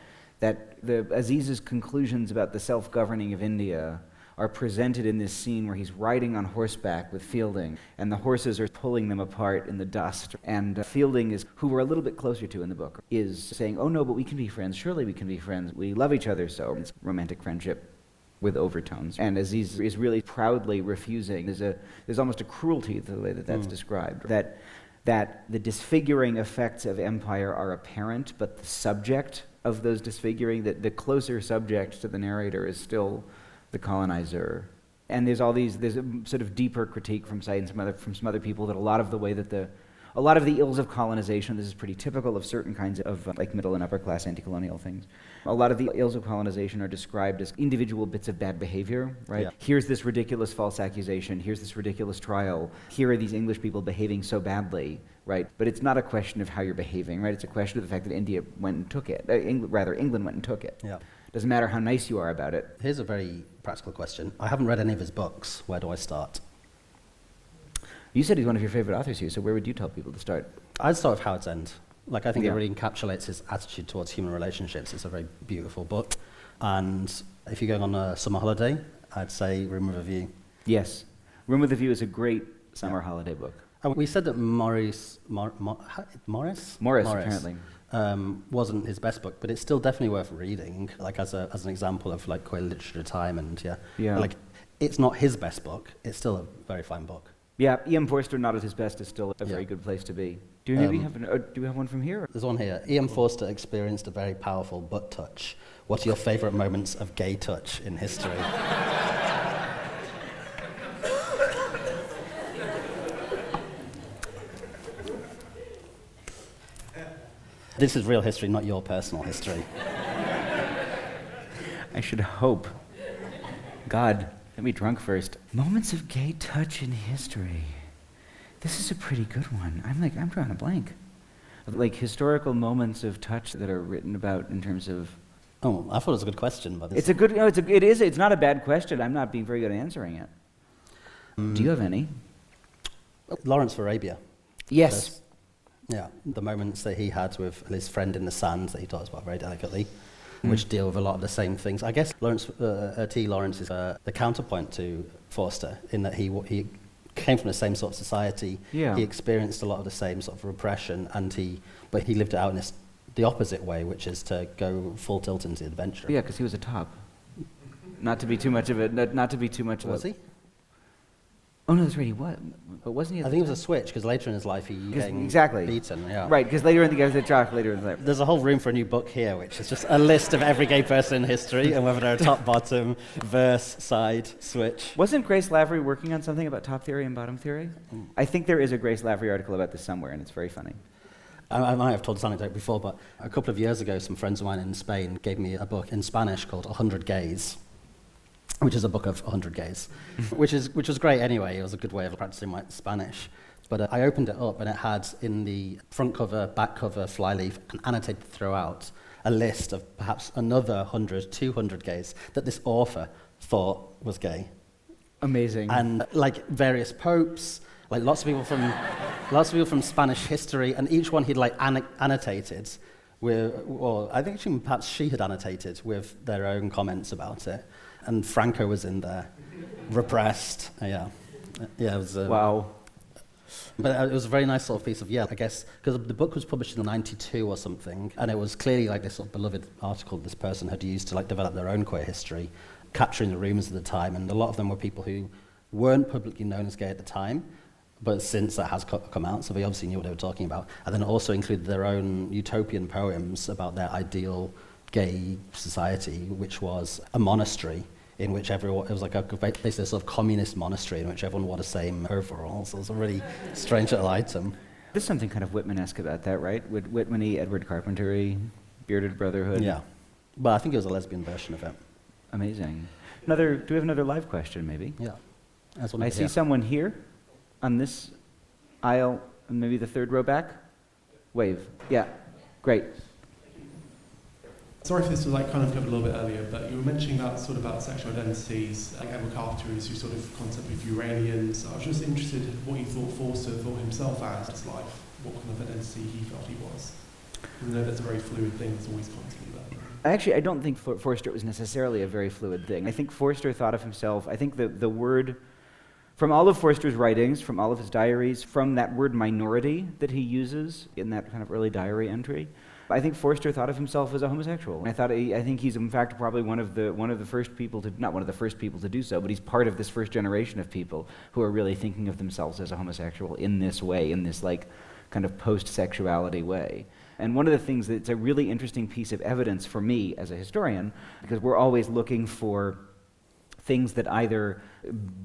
Aziz's conclusions about the self-governing of India are presented in this scene where he's riding on horseback with Fielding, and the horses are pulling them apart in the dust. And Fielding who we're a little bit closer to in the book, is saying, oh no, but we can be friends, surely we can be friends, we love each other so. It's romantic friendship with overtones. And Aziz is really proudly refusing. There's almost a cruelty to the way that's described. That the disfiguring effects of empire are apparent, but the subject of those disfiguring, that the closer subject to the narrator is still the colonizer. And there's a sort of deeper critique from Said and from some other people that a lot of the ills of colonization, this is pretty typical of certain kinds of like middle and upper class anti-colonial things. A lot of the ills of colonization are described as individual bits of bad behavior, right? Yeah. Here's this ridiculous false accusation, here's this ridiculous trial, here are these English people behaving so badly, right? But it's not a question of how you're behaving, right? It's a question of the fact that India went and took it. England went and took it. Yeah. Doesn't matter how nice you are about it. Here's a very practical question. I haven't read any of his books. Where do I start? You said he's one of your favorite authors here, so where would you tell people to start? I'd start with Howard's End. Like, I think Yeah. it really encapsulates his attitude towards human relationships. It's a very beautiful book. And if you're going on a summer holiday, I'd say Room with a View. Yes. Room with a View is a great summer holiday book. And we said that Maurice, Apparently. wasn't his best book, but it's still definitely worth reading, like as an example of like queer literature at the time. And like, it's not his best book. It's still a very fine book. Yeah, E.M. Forster not at his best is still a very good place to be. Do we have one from here? There's one here. E.M. Forster experienced a very powerful butt touch. What are your favourite moments of gay touch in history? This is real history, not your personal history. I should hope. God, get me drunk first. Moments of gay touch in history. This is a pretty good one. I'm drawing a blank. Like historical moments of touch that are written about in terms of. Oh, I thought it was a good question, but it's a good. No, it is. It's not a bad question. I'm not being very good at answering it. Do you have any? Lawrence of Arabia. Yes. The moments that he had with his friend in the sand that he talks about very delicately, which deal with a lot of the same things. I guess Lawrence is the counterpoint to Forster in that he came from the same sort of society. Yeah. He experienced a lot of the same sort of repression, but he lived it out in the opposite way, which is to go full tilt into adventure. Yeah, because he was a top. Not to be too much of it. Not to be too much of it. Was he? Oh no, that's right. He was. But wasn't he? I think it was a switch because later in his life he became beaten. Yeah. Right, because later in the game, later in life. There's a whole room for a new book here, which is just a list of every gay person in history and whether they're top, bottom, verse, side, switch. Wasn't Grace Lavery working on something about top theory and bottom theory? I think there is a Grace Lavery article about this somewhere, and it's very funny. I might have told this anecdote before, but a couple of years ago, some friends of mine in Spain gave me a book in Spanish called 100 Gays, which is a book of 100 gays, which was great anyway. It was a good way of practicing my Spanish. But I opened it up, and it had in the front cover, back cover, flyleaf, and annotated throughout a list of perhaps another 100, 200 gays that this author thought was gay. Amazing. And like various popes, like lots of people from Spanish history, and each one he'd like annotated with, or I think perhaps she had annotated with their own comments about it. And Franco was in there, repressed. Yeah, it was. Wow. But it was a very nice sort of piece of, I guess, because the book was published in '92 or something, and it was clearly like this sort of beloved article this person had used to like develop their own queer history, capturing the rumours of the time, and a lot of them were people who weren't publicly known as gay at the time, but since that has come out, so they obviously knew what they were talking about, and then also included their own utopian poems about their ideal gay society, which was a monastery in which everyone, it was like basically a sort of communist monastery in which everyone wore the same overalls. So it was a really strange little item. There's something kind of Whitman-esque about that, right? Whitman-y, Edward Carpenter-y, bearded brotherhood. Yeah, but I think it was a lesbian version of it. Amazing. Do we have another live question, maybe? Yeah. I see someone here on this aisle, and maybe the third row back. Wave. Yeah, great. Sorry if this was kind of covered a little bit earlier, but you were mentioning about sexual identities, like Edward Carpenter is your sort of concept with Uranians. I was just interested in what you thought Forster thought himself as his life, what kind of identity he felt he was. Even though that's a very fluid thing, it's always constantly there. Actually, I don't think Forster was necessarily a very fluid thing. I think Forster thought of himself, I think the word, from all of Forster's writings, from all of his diaries, from that word minority that he uses in that kind of early diary entry, I think Forster thought of himself as a homosexual. I think he's in fact probably one of the first people to, not one of the first people to do so, but he's part of this first generation of people who are really thinking of themselves as a homosexual in this way, in this like kind of post-sexuality way. And one of the things that's a really interesting piece of evidence for me as a historian, because we're always looking for things that either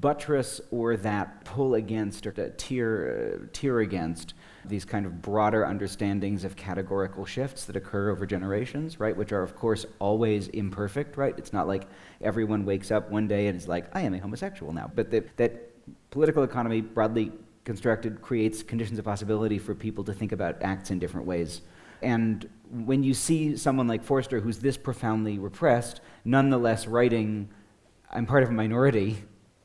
buttress or that pull against or that tear against these kind of broader understandings of categorical shifts that occur over generations, right, which are, of course, always imperfect, right? It's not like everyone wakes up one day and is like, I am a homosexual now. But that political economy, broadly constructed, creates conditions of possibility for people to think about acts in different ways. And when you see someone like Forster who's this profoundly repressed, nonetheless writing, I'm part of a minority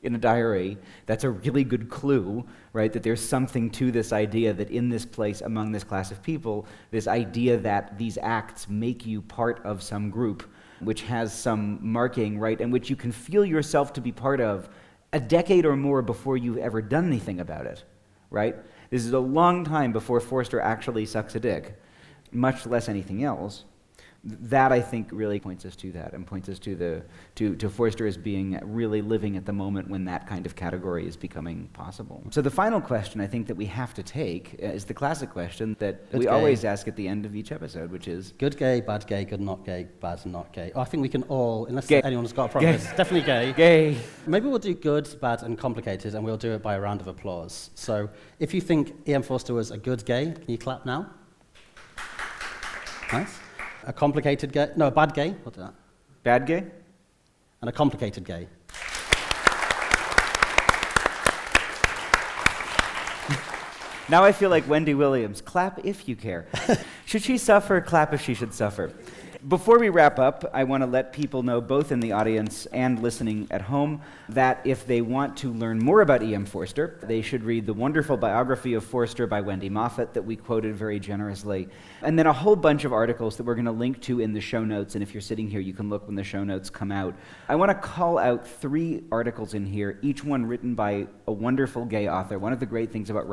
in a diary, that's a really good clue, right, that there's something to this idea that in this place, among this class of people, this idea that these acts make you part of some group, which has some marking, right, and which you can feel yourself to be part of a decade or more before you've ever done anything about it, right? This is a long time before Forster actually sucks a dick, much less anything else. That, I think, really points us to that, and points us to Forster as being really living at the moment when that kind of category is becoming possible. So the final question I think that we have to take is the classic question that we always ask at the end of each episode, which is... Good gay, bad gay, good not gay, bad not gay. Oh, I think we can all, unless anyone's got a problem, it's definitely gay. Gay. Maybe we'll do good, bad, and complicated, and we'll do it by a round of applause. So if you think E.M. Forster was a good gay, can you clap now? Nice. A complicated gay? No, a bad gay. What's that? Bad gay? And a complicated gay. Now I feel like Wendy Williams. Clap if you care. Should she suffer? Clap if she should suffer. Before we wrap up, I want to let people know, both in the audience and listening at home, that if they want to learn more about E.M. Forster, they should read the wonderful biography of Forster by Wendy Moffat that we quoted very generously, and then a whole bunch of articles that we're going to link to in the show notes, and if you're sitting here, you can look when the show notes come out. I want to call out 3 articles in here, each one written by a wonderful gay author. One of the great things about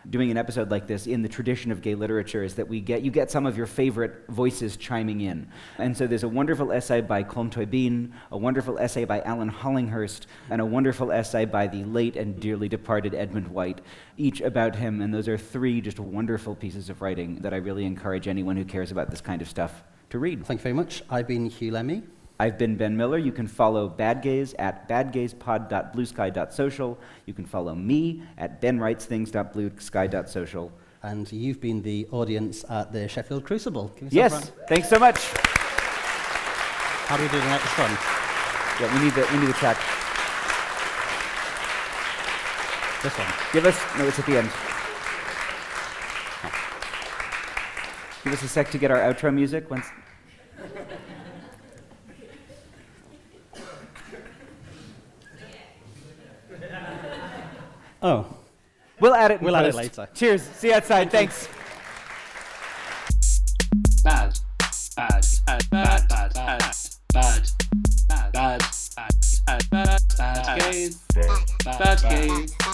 doing an episode like this in the tradition of gay literature is that you get some of your favorite voices chiming in. And so there's a wonderful essay by Colm Tóibín, a wonderful essay by Alan Hollinghurst, and a wonderful essay by the late and dearly departed Edmund White, each about him. And those are 3 just wonderful pieces of writing that I really encourage anyone who cares about this kind of stuff to read. Thank you very much. I've been Hugh Lemmy. I've been Ben Miller. You can follow Bad Gays at badgayspod.bluesky.social. You can follow me at benwritesthings.bluesky.social. And you've been the audience at the Sheffield Crucible. Yes, thanks so much. How do we do the next one? Yeah, we need the track. This one. No, it's at the end. Give us a sec to get our outro music. Oh. We'll add it later. Cheers. See you outside. Thanks. Bad gays.